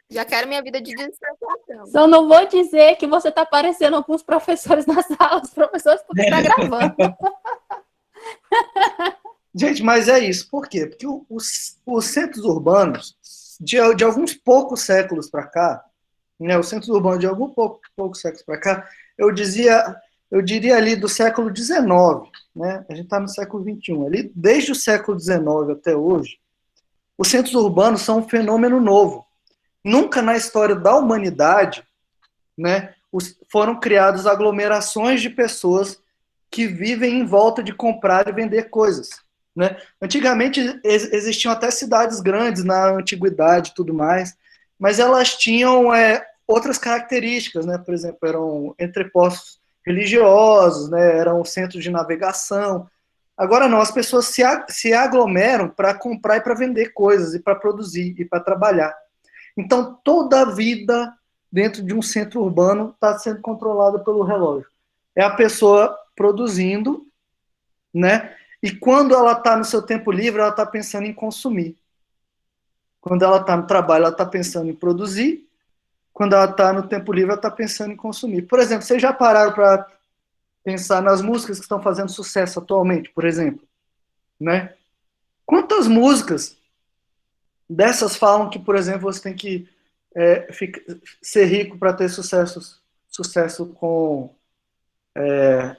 Já quero minha vida de desestressação. Só não vou dizer que você está parecendo alguns professores na sala, os professores, porque está gravando. Gente, mas é isso. Por quê? Porque os centros urbanos, de alguns poucos séculos para cá, né, os centros urbanos de alguns poucos séculos para cá, eu dizia eu diria ali do século XIX, né? A gente está no século XXI. Ali, desde o século XIX até hoje, os centros urbanos são um fenômeno novo. Nunca na história da humanidade, né, foram criadas aglomerações de pessoas que vivem em volta de comprar e vender coisas. Né? Antigamente existiam até cidades grandes na antiguidade e tudo mais, mas elas tinham outras características, né? Por exemplo, eram entrepostos religiosos, né? Eram centros de navegação. Agora não, as pessoas se aglomeram para comprar e para vender coisas, e para produzir, e para trabalhar. Então, toda a vida dentro de um centro urbano está sendo controlada pelo relógio. É a pessoa produzindo, né? E quando ela está no seu tempo livre, ela está pensando em consumir. Quando ela está no trabalho, ela está pensando em produzir. Quando ela está no tempo livre, ela está pensando em consumir. Por exemplo, vocês já pararam para pensar nas músicas que estão fazendo sucesso atualmente, por exemplo? Né? Quantas músicas dessas falam que, por exemplo, você tem que ser rico para ter sucesso com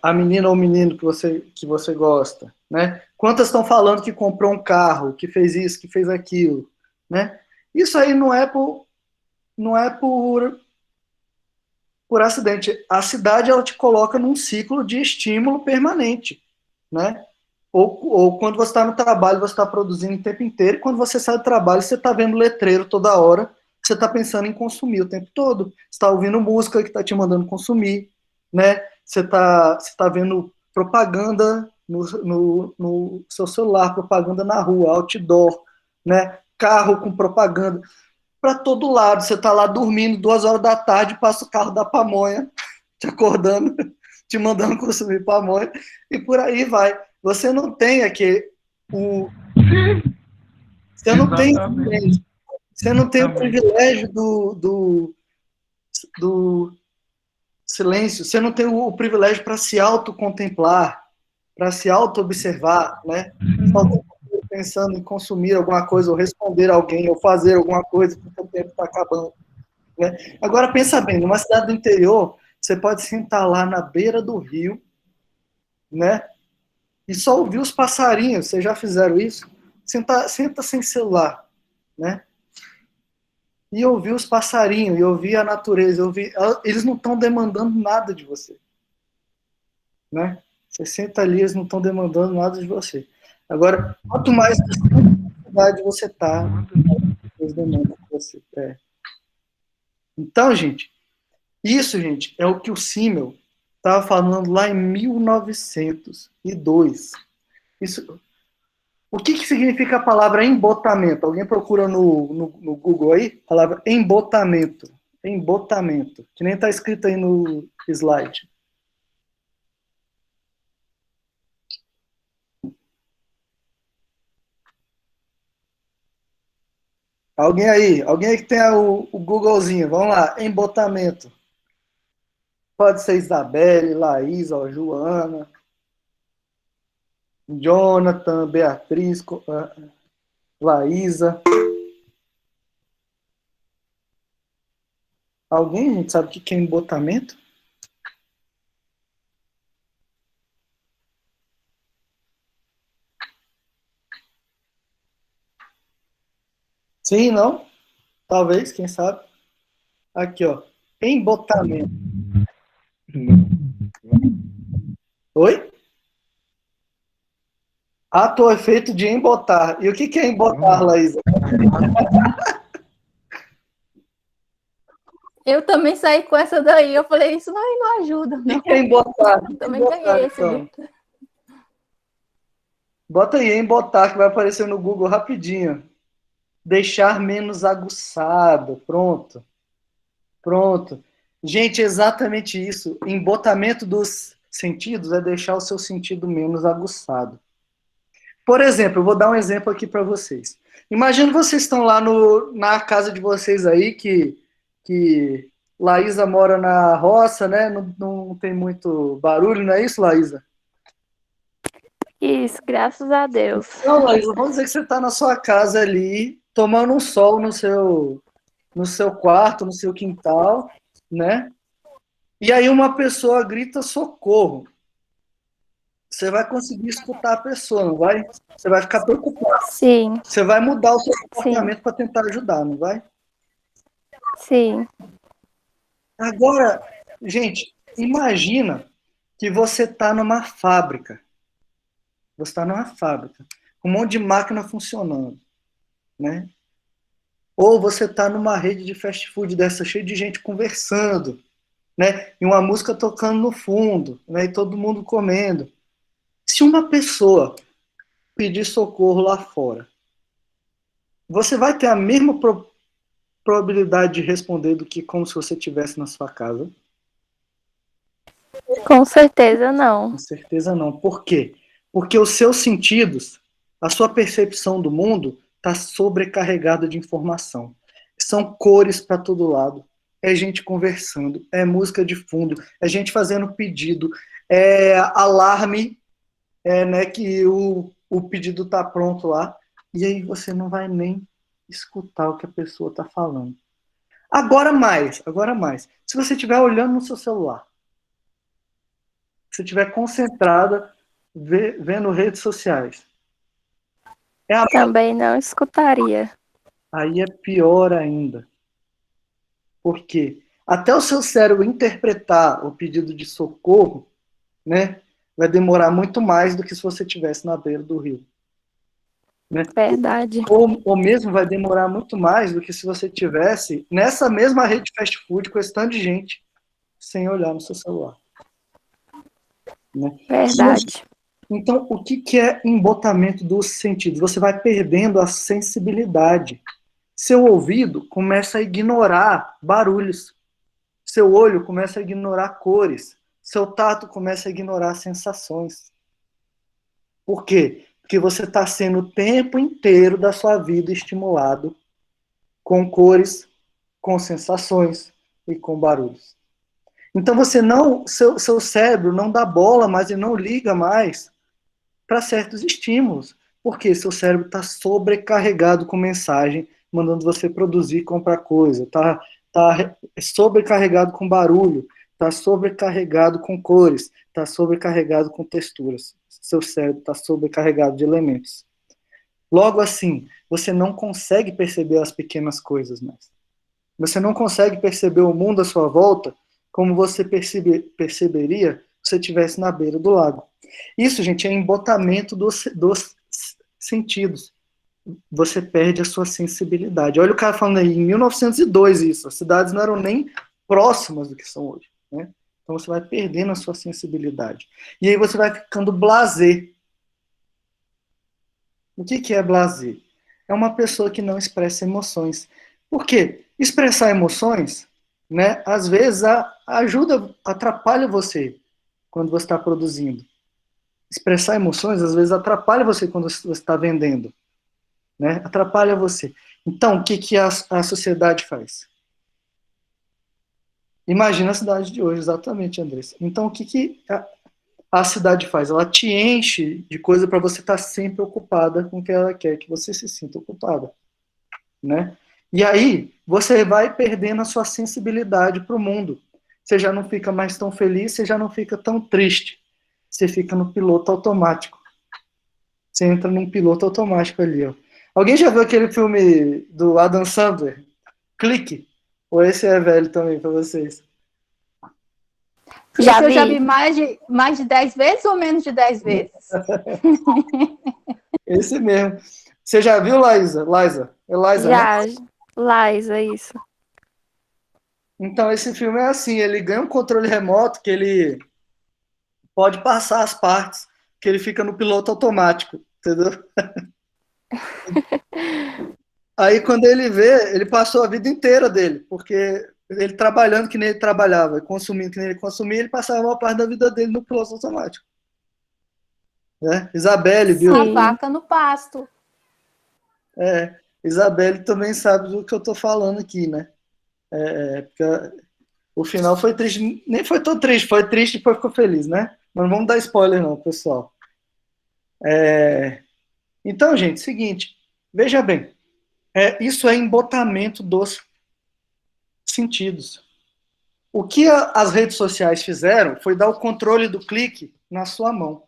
a menina ou o menino que você gosta, né? Quantas estão falando que comprou um carro, que fez isso, que fez aquilo, né? Isso aí não é por acidente. A cidade, ela te coloca num ciclo de estímulo permanente, né? Ou quando você está no trabalho, você está produzindo o tempo inteiro, e quando você sai do trabalho, você está vendo letreiro toda hora, você está pensando em consumir o tempo todo. Você está ouvindo música que está te mandando consumir, né? Você está vendo propaganda no seu celular, propaganda na rua, outdoor, né? Carro com propaganda para todo lado. Você está lá dormindo 2 horas da tarde, passa o carro da pamonha, te acordando, te mandando consumir pamonha, e por aí vai. Você não tem aqui você não tem Exatamente. o privilégio do silêncio, você não tem o privilégio para se autocontemplar, para se auto-observar, né? Só pensando em consumir alguma coisa, ou responder alguém, ou fazer alguma coisa, porque o tempo está acabando. Né? Agora, pensa bem, numa cidade do interior, você pode sentar lá na beira do rio, né? E só ouvir os passarinhos. Vocês já fizeram isso? Senta sem celular, né? E ouvir os passarinhos, e ouvir a natureza, eles não estão demandando nada de você, né? Você senta ali, eles não estão demandando nada de você. Agora, quanto mais cidade você está, eles demandam de você. Então, gente, isso, gente, é o que o Simmel estava falando lá em 1902. Isso, o que significa a palavra embotamento? Alguém procura no Google aí? A palavra embotamento. Embotamento. Que nem está escrito aí no slide. Alguém aí que tenha o Googlezinho, vamos lá, embotamento. Pode ser Isabelle, Laís, Joana, Jonathan, Beatriz, Laísa. Alguém, gente, sabe o que é embotamento? Sim, não? Talvez, quem sabe? Aqui, ó. Embotamento. Oi? Ato ou efeito de embotar. E o que é embotar, Laísa? Eu também saí com essa daí. Eu falei, isso não ajuda. Não. O que é embotar? Eu também ganhei esse. Então? Bota aí, embotar, que vai aparecer no Google rapidinho. Deixar menos aguçado. Pronto. Pronto. Gente, exatamente isso. Embotamento dos sentidos é deixar o seu sentido menos aguçado. Por exemplo, eu vou dar um exemplo aqui para vocês. Imagina vocês estão lá na casa de vocês aí, que Laísa mora na roça, né? Não tem muito barulho, não é isso, Laísa? Isso, graças a Deus. Não, Laísa, vamos dizer que você está na sua casa ali, tomando um sol no seu quarto, no seu quintal, né? E aí uma pessoa grita socorro. Você vai conseguir escutar a pessoa, não vai? Você vai ficar preocupado. Sim, Você vai mudar o seu comportamento para tentar ajudar, não vai? sim. Agora, gente, imagina que você está numa fábrica. Você está numa fábrica, com um monte de máquina funcionando, né? Ou você está numa rede de fast food dessa, cheia de gente conversando, né? E uma música tocando no fundo, né? E todo mundo comendo. Se uma pessoa pedir socorro lá fora, você vai ter a mesma probabilidade de responder do que como se você estivesse na sua casa? Com certeza não. Com certeza não. Por quê? Porque os seus sentidos, a sua percepção do mundo está sobrecarregada de informação. São cores para todo lado, é gente conversando, é música de fundo, é gente fazendo pedido, é alarme, né, que o pedido está pronto lá, e aí você não vai nem escutar o que a pessoa está falando. Agora mais. Se você estiver olhando no seu celular, se você estiver concentrada, vendo redes sociais, Também não escutaria. aí é pior ainda. Por quê? Até o seu cérebro interpretar o pedido de socorro, né, vai demorar muito mais do que se você estivesse na beira do rio. Né? Verdade. Ou mesmo vai demorar muito mais do que se você estivesse nessa mesma rede de fast food com esse tanto de gente sem olhar no seu celular. Né? Verdade. Então, o que é embotamento dos sentidos? Você vai perdendo a sensibilidade. Seu ouvido começa a ignorar barulhos. Seu olho começa a ignorar cores. Seu tato começa a ignorar sensações. Por quê? Porque você está sendo o tempo inteiro da sua vida estimulado com cores, com sensações e com barulhos. Então você não, seu cérebro não dá bola, mas ele não liga mais para certos estímulos, porque seu cérebro está sobrecarregado com mensagem, mandando você produzir e comprar coisa, tá sobrecarregado com barulho, está sobrecarregado com cores, está sobrecarregado com texturas. Seu cérebro está sobrecarregado de elementos. Logo assim, você não consegue perceber as pequenas coisas mais. Você não consegue perceber o mundo à sua volta como você perceberia se você estivesse na beira do lago. Isso, gente, é embotamento dos sentidos. Você perde a sua sensibilidade. Olha o cara falando aí, em 1902 isso, as cidades não eram nem próximas do que são hoje. Né? Então você vai perdendo a sua sensibilidade. E aí você vai ficando blasé. O que é blasé? É uma pessoa que não expressa emoções. Por quê? Expressar emoções, né, às vezes ajuda, atrapalha você quando você está produzindo. Expressar emoções, às vezes, atrapalha você quando você está vendendo. Né? Atrapalha você. Então, o que a sociedade faz? Imagina a cidade de hoje, exatamente, Andressa. Então, o que a cidade faz? Ela te enche de coisa para você estar sempre ocupada com o que ela quer que você se sinta ocupada. Né? E aí, você vai perdendo a sua sensibilidade para o mundo. Você já não fica mais tão feliz, você já não fica tão triste. Você fica no piloto automático. Você entra num piloto automático ali, ó. Alguém já viu aquele filme do Adam Sandler? Clique? Ou esse é velho também para vocês? Eu já vi mais de 10 vezes ou menos de 10 vezes? Esse mesmo. Você já viu, Liza? Eliza, Já, né? Liza, isso. Então, esse filme é assim, ele ganha um controle remoto que ele pode passar as partes, que ele fica no piloto automático, entendeu? Aí, quando ele vê, ele passou a vida inteira dele, porque ele trabalhando que nem ele trabalhava, consumindo que nem ele consumia, ele passava a maior parte da vida dele no piloto automático. Né? Isabelle, viu? A vaca no pasto. Isabelle também sabe do que eu tô falando aqui, né? Porque o final foi triste, nem foi tão triste, foi triste e depois ficou feliz, né? Mas não vamos dar spoiler não, pessoal. Então, gente, seguinte, veja bem, isso é embotamento dos sentidos. O que as redes sociais fizeram foi dar o controle do clique na sua mão.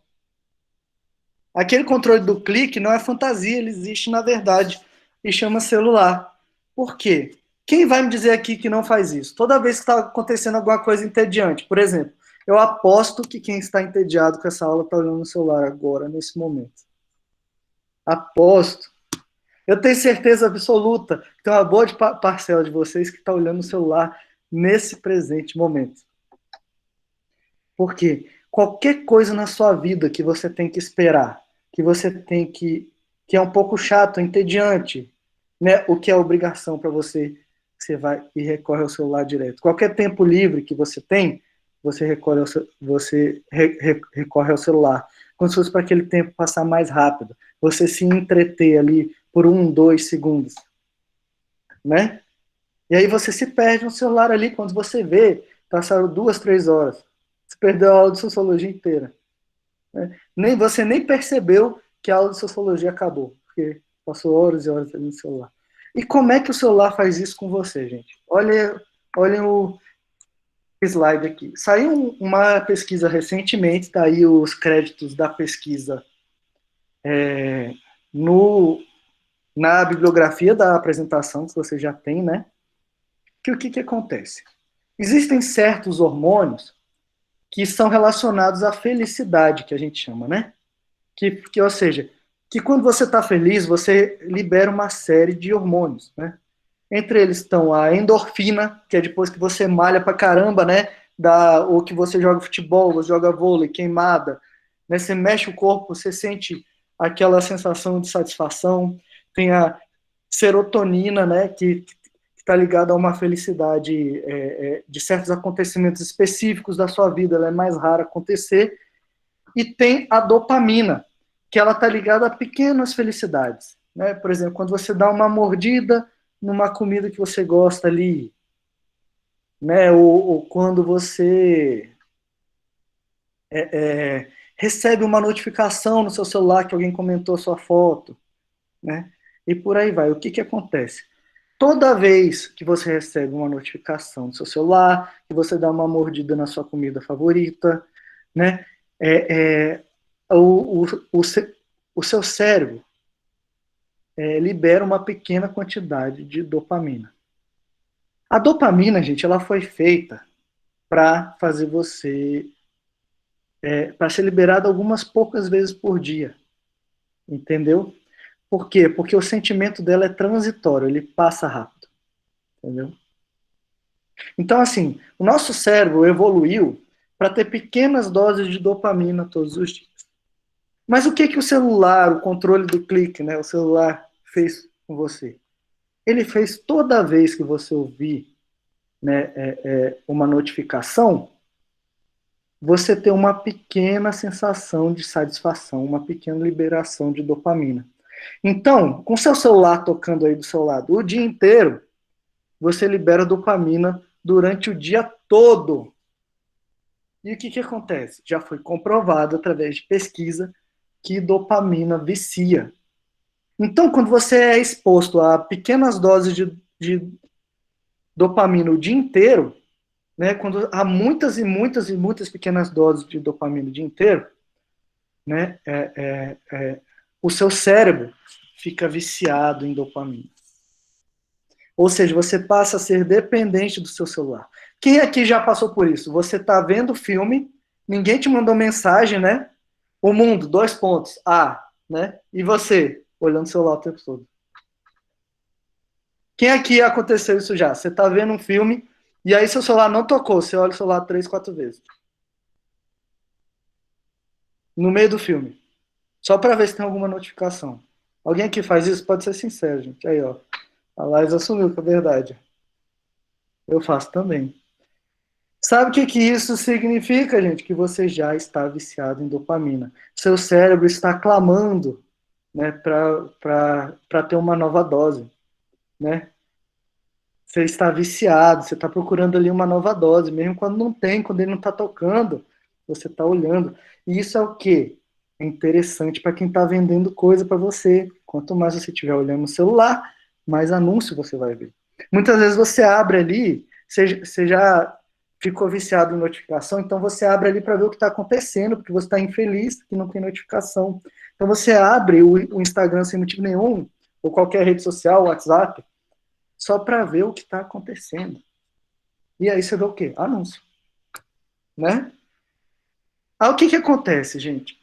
Aquele controle do clique não é fantasia, ele existe na verdade e chama celular. Por quê? Quem vai me dizer aqui que não faz isso? Toda vez que está acontecendo alguma coisa entediante, por exemplo, eu aposto que quem está entediado com essa aula está olhando no celular agora, nesse momento. Aposto. Eu tenho certeza absoluta que tem uma boa parcela de vocês que está olhando no celular nesse presente momento. Por quê? Qualquer coisa na sua vida que você tem que esperar, que você tem que é um pouco chato, entediante, né? O que é obrigação para você, você vai e recorre ao celular direto. Qualquer tempo livre que você tem, você recorre ao celular. Como se fosse para aquele tempo passar mais rápido. Você se entreter ali por 1, 2 segundos. Né? E aí você se perde no celular ali, quando você vê, passaram 2, 3 horas. Você perdeu a aula de sociologia inteira. Né? Você nem percebeu que a aula de sociologia acabou, porque passou horas e horas ali no celular. E como é que o celular faz isso com você, gente? Olhem o slide aqui. Saiu uma pesquisa recentemente, tá aí os créditos da pesquisa na bibliografia da apresentação, que você já tem, né? Que o que acontece? Existem certos hormônios que são relacionados à felicidade, que a gente chama, né? Ou seja, que quando você está feliz, você libera uma série de hormônios, né? Entre eles estão a endorfina, que é depois que você malha pra caramba, né? Ou que você joga futebol, você joga vôlei, queimada, né? Você mexe o corpo, você sente aquela sensação de satisfação. Tem a serotonina, né? Que está ligada a uma felicidade de certos acontecimentos específicos da sua vida, ela é mais rara acontecer. E tem a dopamina, que ela está ligada a pequenas felicidades, né? Por exemplo, quando você dá uma mordida numa comida que você gosta ali, né? Ou quando você recebe uma notificação no seu celular que alguém comentou a sua foto, né? E por aí vai. O que acontece? Toda vez que você recebe uma notificação no seu celular, que você dá uma mordida na sua comida favorita, né? O seu cérebro libera uma pequena quantidade de dopamina. A dopamina, gente, ela foi feita para fazer você... para ser liberada algumas poucas vezes por dia. Entendeu? Por quê? Porque o sentimento dela é transitório, ele passa rápido. Entendeu? Então, assim, o nosso cérebro evoluiu para ter pequenas doses de dopamina todos os dias. Mas o que o celular, o controle do clique, né, o celular fez com você? Ele fez toda vez que você ouvir, né, uma notificação, você ter uma pequena sensação de satisfação, uma pequena liberação de dopamina. Então, com seu celular tocando aí do seu lado o dia inteiro, você libera dopamina durante o dia todo. E o que acontece? Já foi comprovado através de pesquisa que dopamina vicia. Então, quando você é exposto a pequenas doses de dopamina o dia inteiro, né, quando há muitas e muitas e muitas pequenas doses de dopamina o dia inteiro, né, o seu cérebro fica viciado em dopamina. Ou seja, você passa a ser dependente do seu celular. Quem aqui já passou por isso? Você está vendo filme, ninguém te mandou mensagem, né? O mundo, 2 pontos, né? E você, olhando o celular o tempo todo. Quem aqui aconteceu isso já? Você está vendo um filme, e aí seu celular não tocou, você olha o celular 3, 4 vezes. No meio do filme. Só para ver se tem alguma notificação. Alguém aqui faz isso? Pode ser sincero, gente. Aí, ó. A Laís assumiu que é verdade. Eu faço também. Sabe o que isso significa, gente? Que você já está viciado em dopamina. Seu cérebro está clamando, né, para ter uma nova dose, né? Você está viciado, você está procurando ali uma nova dose, mesmo quando não tem, quando ele não está tocando, você está olhando. E isso é o quê? É interessante para quem está vendendo coisa para você. Quanto mais você estiver olhando no celular, mais anúncio você vai ver. Muitas vezes você abre ali, você já ficou viciado em notificação, então você abre ali para ver o que está acontecendo, porque você está infeliz que não tem notificação. Então você abre o Instagram sem motivo nenhum, ou qualquer rede social, WhatsApp, só para ver o que está acontecendo. E aí você vê o quê? Anúncio. Né? Aí o que acontece, gente?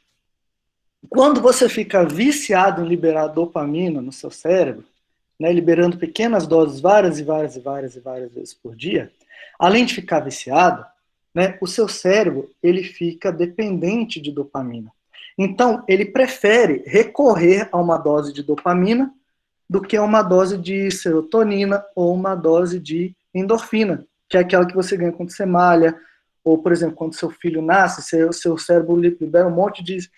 Quando você fica viciado em liberar dopamina no seu cérebro, né, liberando pequenas doses várias e várias e várias e várias vezes por dia, além de ficar viciado, né, o seu cérebro ele fica dependente de dopamina. Então, ele prefere recorrer a uma dose de dopamina do que a uma dose de serotonina ou uma dose de endorfina, que é aquela que você ganha quando você malha, ou, por exemplo, quando seu filho nasce, seu cérebro libera um monte de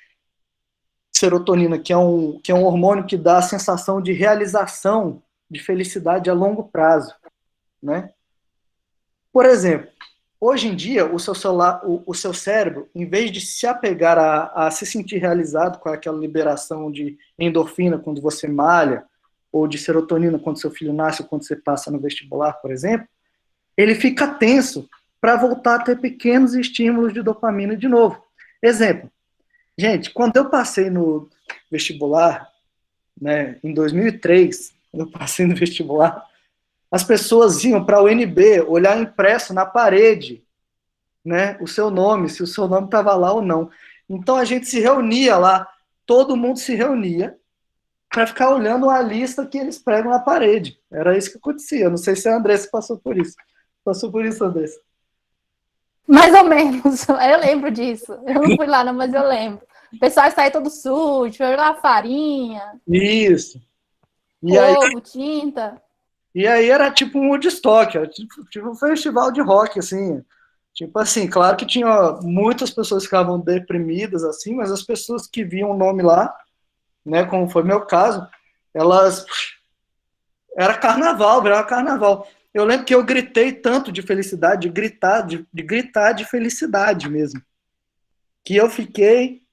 serotonina, que é um hormônio que dá a sensação de realização, de felicidade a longo prazo, né? Por exemplo, hoje em dia, o seu cérebro, em vez de se apegar a se sentir realizado com aquela liberação de endorfina quando você malha, ou de serotonina quando seu filho nasce, ou quando você passa no vestibular, por exemplo, ele fica tenso para voltar a ter pequenos estímulos de dopamina de novo. Exemplo, gente, quando eu passei no vestibular, né, em 2003, quando eu passei no vestibular, as pessoas iam para a UNB olhar impresso na parede, né, o seu nome, se o seu nome estava lá ou não. Então a gente se reunia lá, todo mundo se reunia para ficar olhando a lista que eles pregam na parede. Era isso que acontecia. Não sei se a Andressa passou por isso. Passou por isso, Andressa? Mais ou menos. Eu lembro disso. Eu não fui lá, não, mas eu lembro. O pessoal saía todo sujo, foi lá farinha, Isso. E aí, ovo, tinta. e aí era tipo um Woodstock, era tipo um festival de rock, assim. Tipo assim, claro que tinha muitas pessoas que ficavam deprimidas, assim, mas as pessoas que viam o nome lá, né, como foi meu caso, elas... Era carnaval, virava carnaval. Eu lembro que eu gritei tanto de felicidade, de gritar de felicidade mesmo, que eu fiquei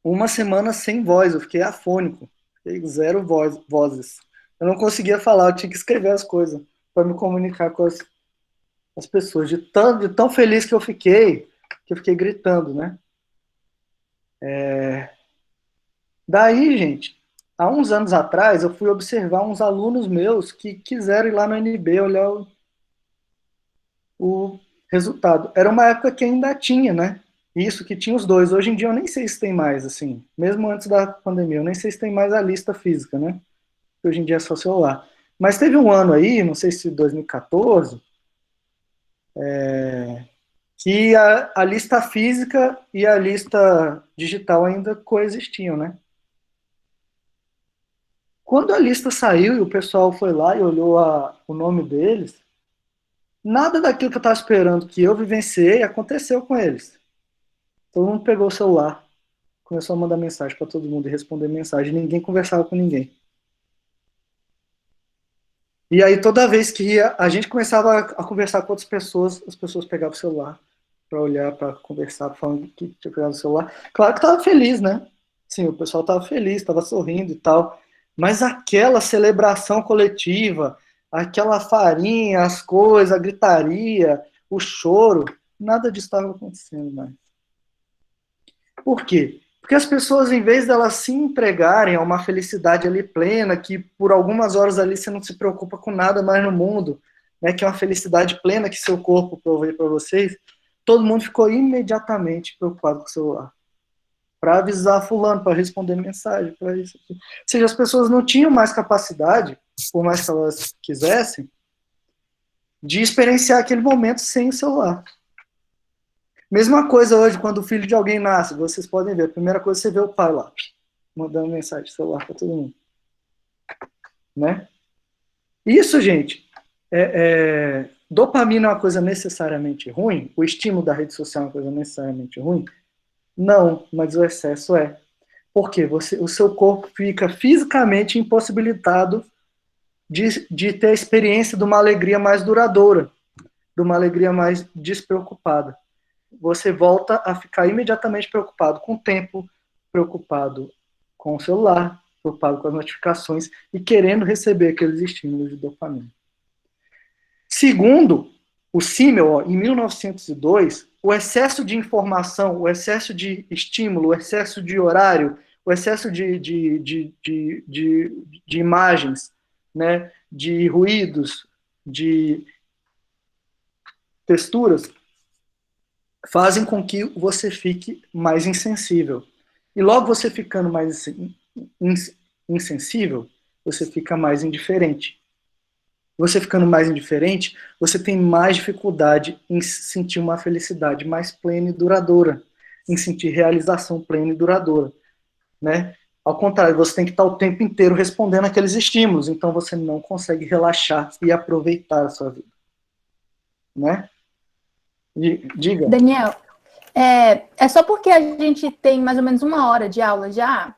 uma semana sem voz, eu fiquei afônico, fiquei zero vozes. Eu não conseguia falar, eu tinha que escrever as coisas para me comunicar com as pessoas, de tão feliz que eu fiquei gritando, né? Daí, gente, há uns anos atrás, eu fui observar uns alunos meus que quiseram ir lá no NB olhar o resultado. Era uma época que ainda tinha, né? Isso, que tinha os dois. Hoje em dia eu nem sei se tem mais, assim. Mesmo antes da pandemia, eu nem sei se tem mais a lista física, né? Hoje em dia é só celular. Mas teve um ano aí, não sei se 2014, que a lista física e a lista digital ainda coexistiam, né? Quando a lista saiu e o pessoal foi lá e olhou o nome deles, nada daquilo que eu estava esperando que eu vivenciei aconteceu com eles. Todo mundo pegou o celular, começou a mandar mensagem para todo mundo e responder mensagem. Ninguém conversava com ninguém. E aí, toda vez que a gente começava a conversar com outras pessoas, as pessoas pegavam o celular para olhar, para conversar, falando que tinha pegado o celular. Claro que estava feliz, né? Sim, o pessoal estava feliz, estava sorrindo e tal. Mas aquela celebração coletiva, aquela farinha, as coisas, a gritaria, o choro, nada disso estava acontecendo mais. Por quê? Porque as pessoas, em vez delas se entregarem a uma felicidade ali plena, que por algumas horas ali você não se preocupa com nada mais no mundo, né, que é uma felicidade plena que seu corpo provê para vocês, todo mundo ficou imediatamente preocupado com o celular. Para avisar fulano, para responder mensagem, para isso. Ou seja, as pessoas não tinham mais capacidade, por mais que elas quisessem, de experienciar aquele momento sem o celular. Mesma coisa hoje, quando o filho de alguém nasce, vocês podem ver, a primeira coisa você vê o pai lá, mandando mensagem de celular para todo mundo. Né? Isso, gente, dopamina é uma coisa necessariamente ruim? O estímulo da rede social é uma coisa necessariamente ruim? Não, mas o excesso é. Por quê? O seu corpo fica fisicamente impossibilitado de ter a experiência de uma alegria mais duradoura, de uma alegria mais despreocupada. Você volta a ficar imediatamente preocupado com o tempo, preocupado com o celular, preocupado com as notificações e querendo receber aqueles estímulos de dopamina. Segundo, o Simmel, ó, em 1902, o excesso de informação, o excesso de estímulo, o excesso de horário, o excesso de imagens, né, de ruídos, de texturas, fazem com que você fique mais insensível. E logo você ficando mais insensível, você fica mais indiferente. Você ficando mais indiferente, você tem mais dificuldade em sentir uma felicidade mais plena e duradoura, em sentir realização plena e duradoura, né? Ao contrário, você tem que estar o tempo inteiro respondendo aqueles estímulos, então você não consegue relaxar e aproveitar a sua vida, né? Diga. Daniel, é só porque a gente tem mais ou menos 1 hora de aula já,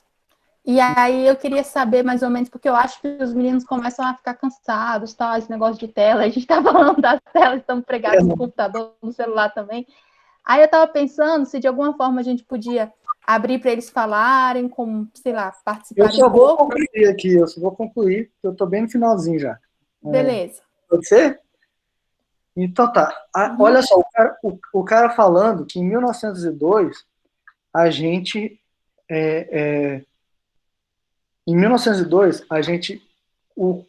e aí eu queria saber mais ou menos, porque eu acho que os meninos começam a ficar cansados, tá? Esse negócio de tela, a gente tá falando das telas, estamos pregados no computador, no celular também. Aí eu estava pensando se de alguma forma a gente podia abrir para eles falarem, como, sei lá, participarem Eu só um vou pouco. concluir aqui, porque eu estou bem no finalzinho já. Beleza. Pode ser? Então tá. Olha só, o cara falando que em 1902 a gente em 1902 a gente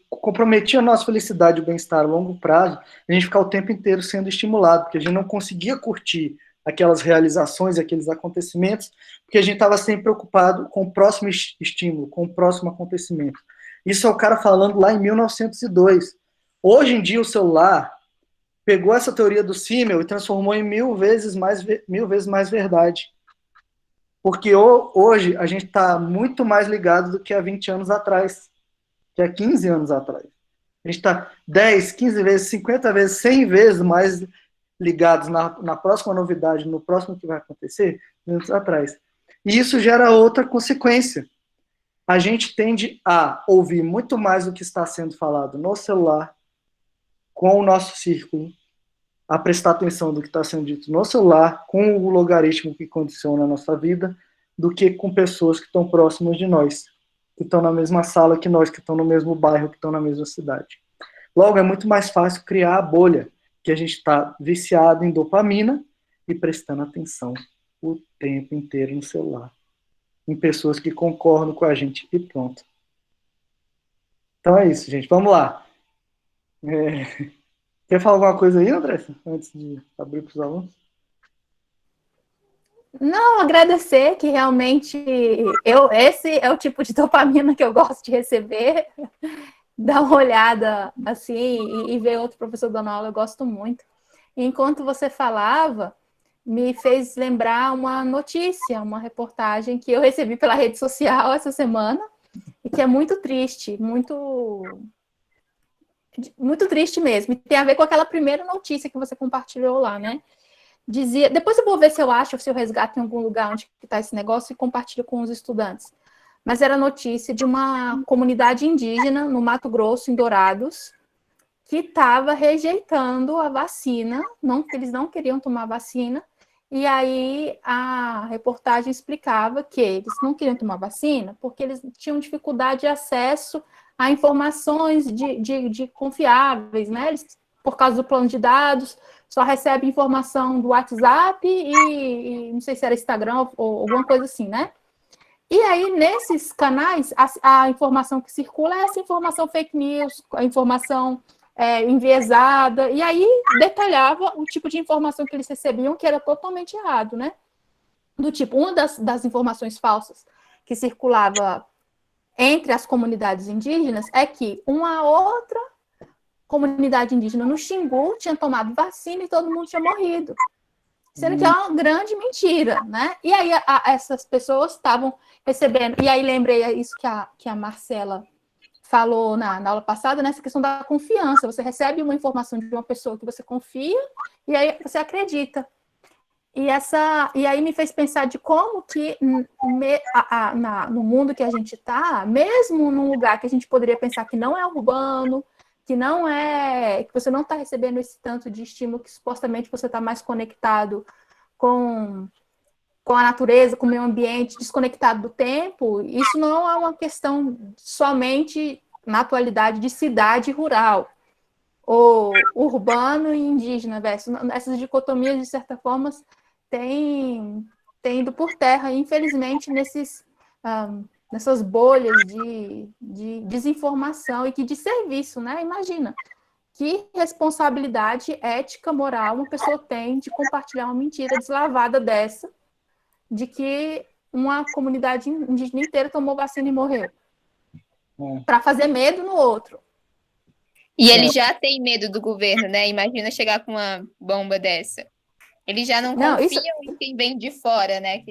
comprometia a nossa felicidade e bem-estar a longo prazo, a gente ficar o tempo inteiro sendo estimulado, porque a gente não conseguia curtir aquelas realizações, aqueles acontecimentos, porque a gente estava sempre preocupado com o próximo estímulo, com o próximo acontecimento. Isso é o cara falando lá em 1902. Hoje em dia o celular pegou essa teoria do Simmel e transformou em 1000 vezes mais verdade. Porque hoje a gente está muito mais ligado do que há 20 anos atrás, que há 15 anos atrás. A gente está 10, 15 vezes, 50 vezes, 100 vezes mais ligados na próxima novidade, no próximo que vai acontecer, anos atrás. E isso gera outra consequência. A gente tende a ouvir muito mais o que está sendo falado no celular, com o nosso círculo, a prestar atenção do que está sendo dito no celular, com o logaritmo que condiciona a nossa vida, do que com pessoas que estão próximas de nós, que estão na mesma sala que nós, que estão no mesmo bairro, que estão na mesma cidade. Logo, é muito mais fácil criar a bolha, que a gente está viciado em dopamina e prestando atenção o tempo inteiro no celular, em pessoas que concordam com a gente e pronto. Então é isso, gente. Vamos lá. Quer falar alguma coisa aí, Andressa, antes de abrir para os alunos? Não, agradecer que realmente esse é o tipo de dopamina que eu gosto de receber. Dar uma olhada assim e ver outro professor dando aula, eu gosto muito. E enquanto você falava, me fez lembrar uma notícia, uma reportagem que eu recebi pela rede social essa semana e que é muito triste, muito triste mesmo. E tem a ver com aquela primeira notícia que você compartilhou lá, né? Dizia, depois eu vou ver se eu acho, se eu resgato em algum lugar onde está esse negócio e compartilho com os estudantes. Mas era notícia de uma comunidade indígena no Mato Grosso, em Dourados, que estava rejeitando a vacina, eles não queriam tomar vacina, e aí a reportagem explicava que eles não queriam tomar vacina porque eles tinham dificuldade de acesso a informações de confiáveis, né? Eles, por causa do plano de dados, só recebem informação do WhatsApp e não sei se era Instagram ou alguma coisa assim, né? E aí, nesses canais, a informação que circula é essa informação fake news, a informação enviesada, e aí detalhava o tipo de informação que eles recebiam, que era totalmente errado, né? Do tipo, uma das informações falsas que circulava entre as comunidades indígenas é que uma outra comunidade indígena no Xingu tinha tomado vacina e todo mundo tinha morrido. Sendo que é uma grande mentira, né? E aí essas pessoas estavam recebendo... E aí lembrei isso que a Marcela falou na aula passada, nessa questão da confiança. Você recebe uma informação de uma pessoa que você confia e aí você acredita. E aí me fez pensar de como que no mundo que a gente está, mesmo num lugar que a gente poderia pensar que não é urbano, que não é, que você não está recebendo esse tanto de estímulo, que supostamente você está mais conectado com a natureza, com o meio ambiente, desconectado do tempo, isso não é uma questão somente, na atualidade, de cidade rural. ou urbano e indígena, versus essas dicotomias, de certa forma, têm ido por terra, infelizmente, nessas bolhas de desinformação e que de serviço, né? Imagina, que responsabilidade ética, moral uma pessoa tem de compartilhar uma mentira deslavada dessa, de que uma comunidade indígena inteira tomou vacina e morreu, para fazer medo no outro. E ele já tem medo do governo, né? Imagina chegar com uma bomba dessa. Eles já não confiam em quem vem de fora, né?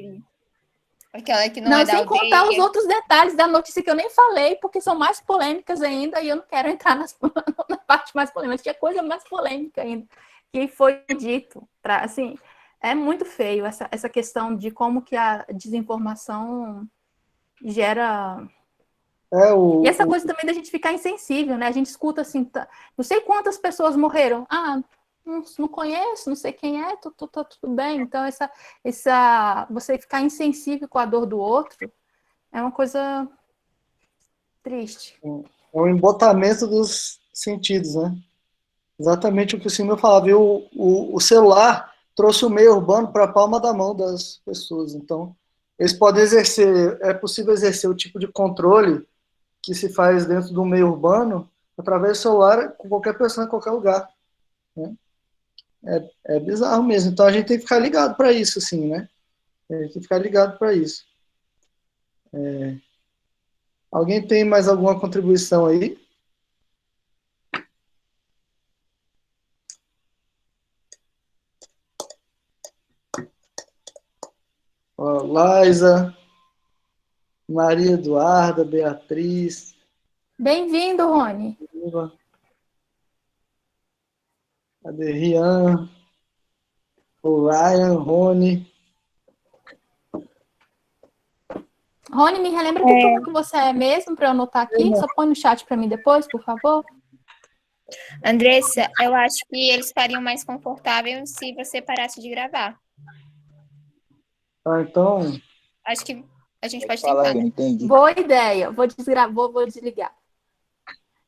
Aquela que não é da sem aldeia. contar os outros detalhes da notícia que eu nem falei, porque são mais polêmicas ainda, e eu não quero entrar na parte mais polêmica. Tinha coisa mais polêmica ainda que foi dito. Assim, é muito feio essa questão de como que a desinformação gera... E essa coisa também da gente ficar insensível, né? A gente escuta assim, não sei quantas pessoas morreram. Não conheço, não sei quem é, tá tudo bem. Então, você ficar insensível com a dor do outro é uma coisa triste. É o embotamento dos sentidos, né? Exatamente o que o senhor falava. E o celular trouxe o meio urbano para a palma da mão das pessoas. Então, eles podem exercer, é possível exercer o tipo de controle que se faz dentro do meio urbano através do celular com qualquer pessoa em qualquer lugar, né? É bizarro mesmo. Então a gente tem que ficar ligado para isso, assim, né? A gente tem que ficar ligado para isso. Alguém tem mais alguma contribuição aí? Ó, Laisa, Maria Eduarda, Beatriz. Bem-vindo, Rony. Cadê Rian? O Ryan, Rony. Rony, me relembra que turma que você é mesmo, para eu anotar aqui? Só põe no chat para mim depois, por favor. Andressa, eu acho que eles ficariam mais confortáveis se você parasse de gravar. Então... Acho que a gente pode tentar. Boa ideia. Vou desligar.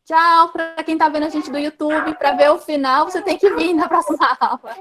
Tchau para quem está vendo a gente do YouTube. Para ver o final, você tem que vir na próxima aula.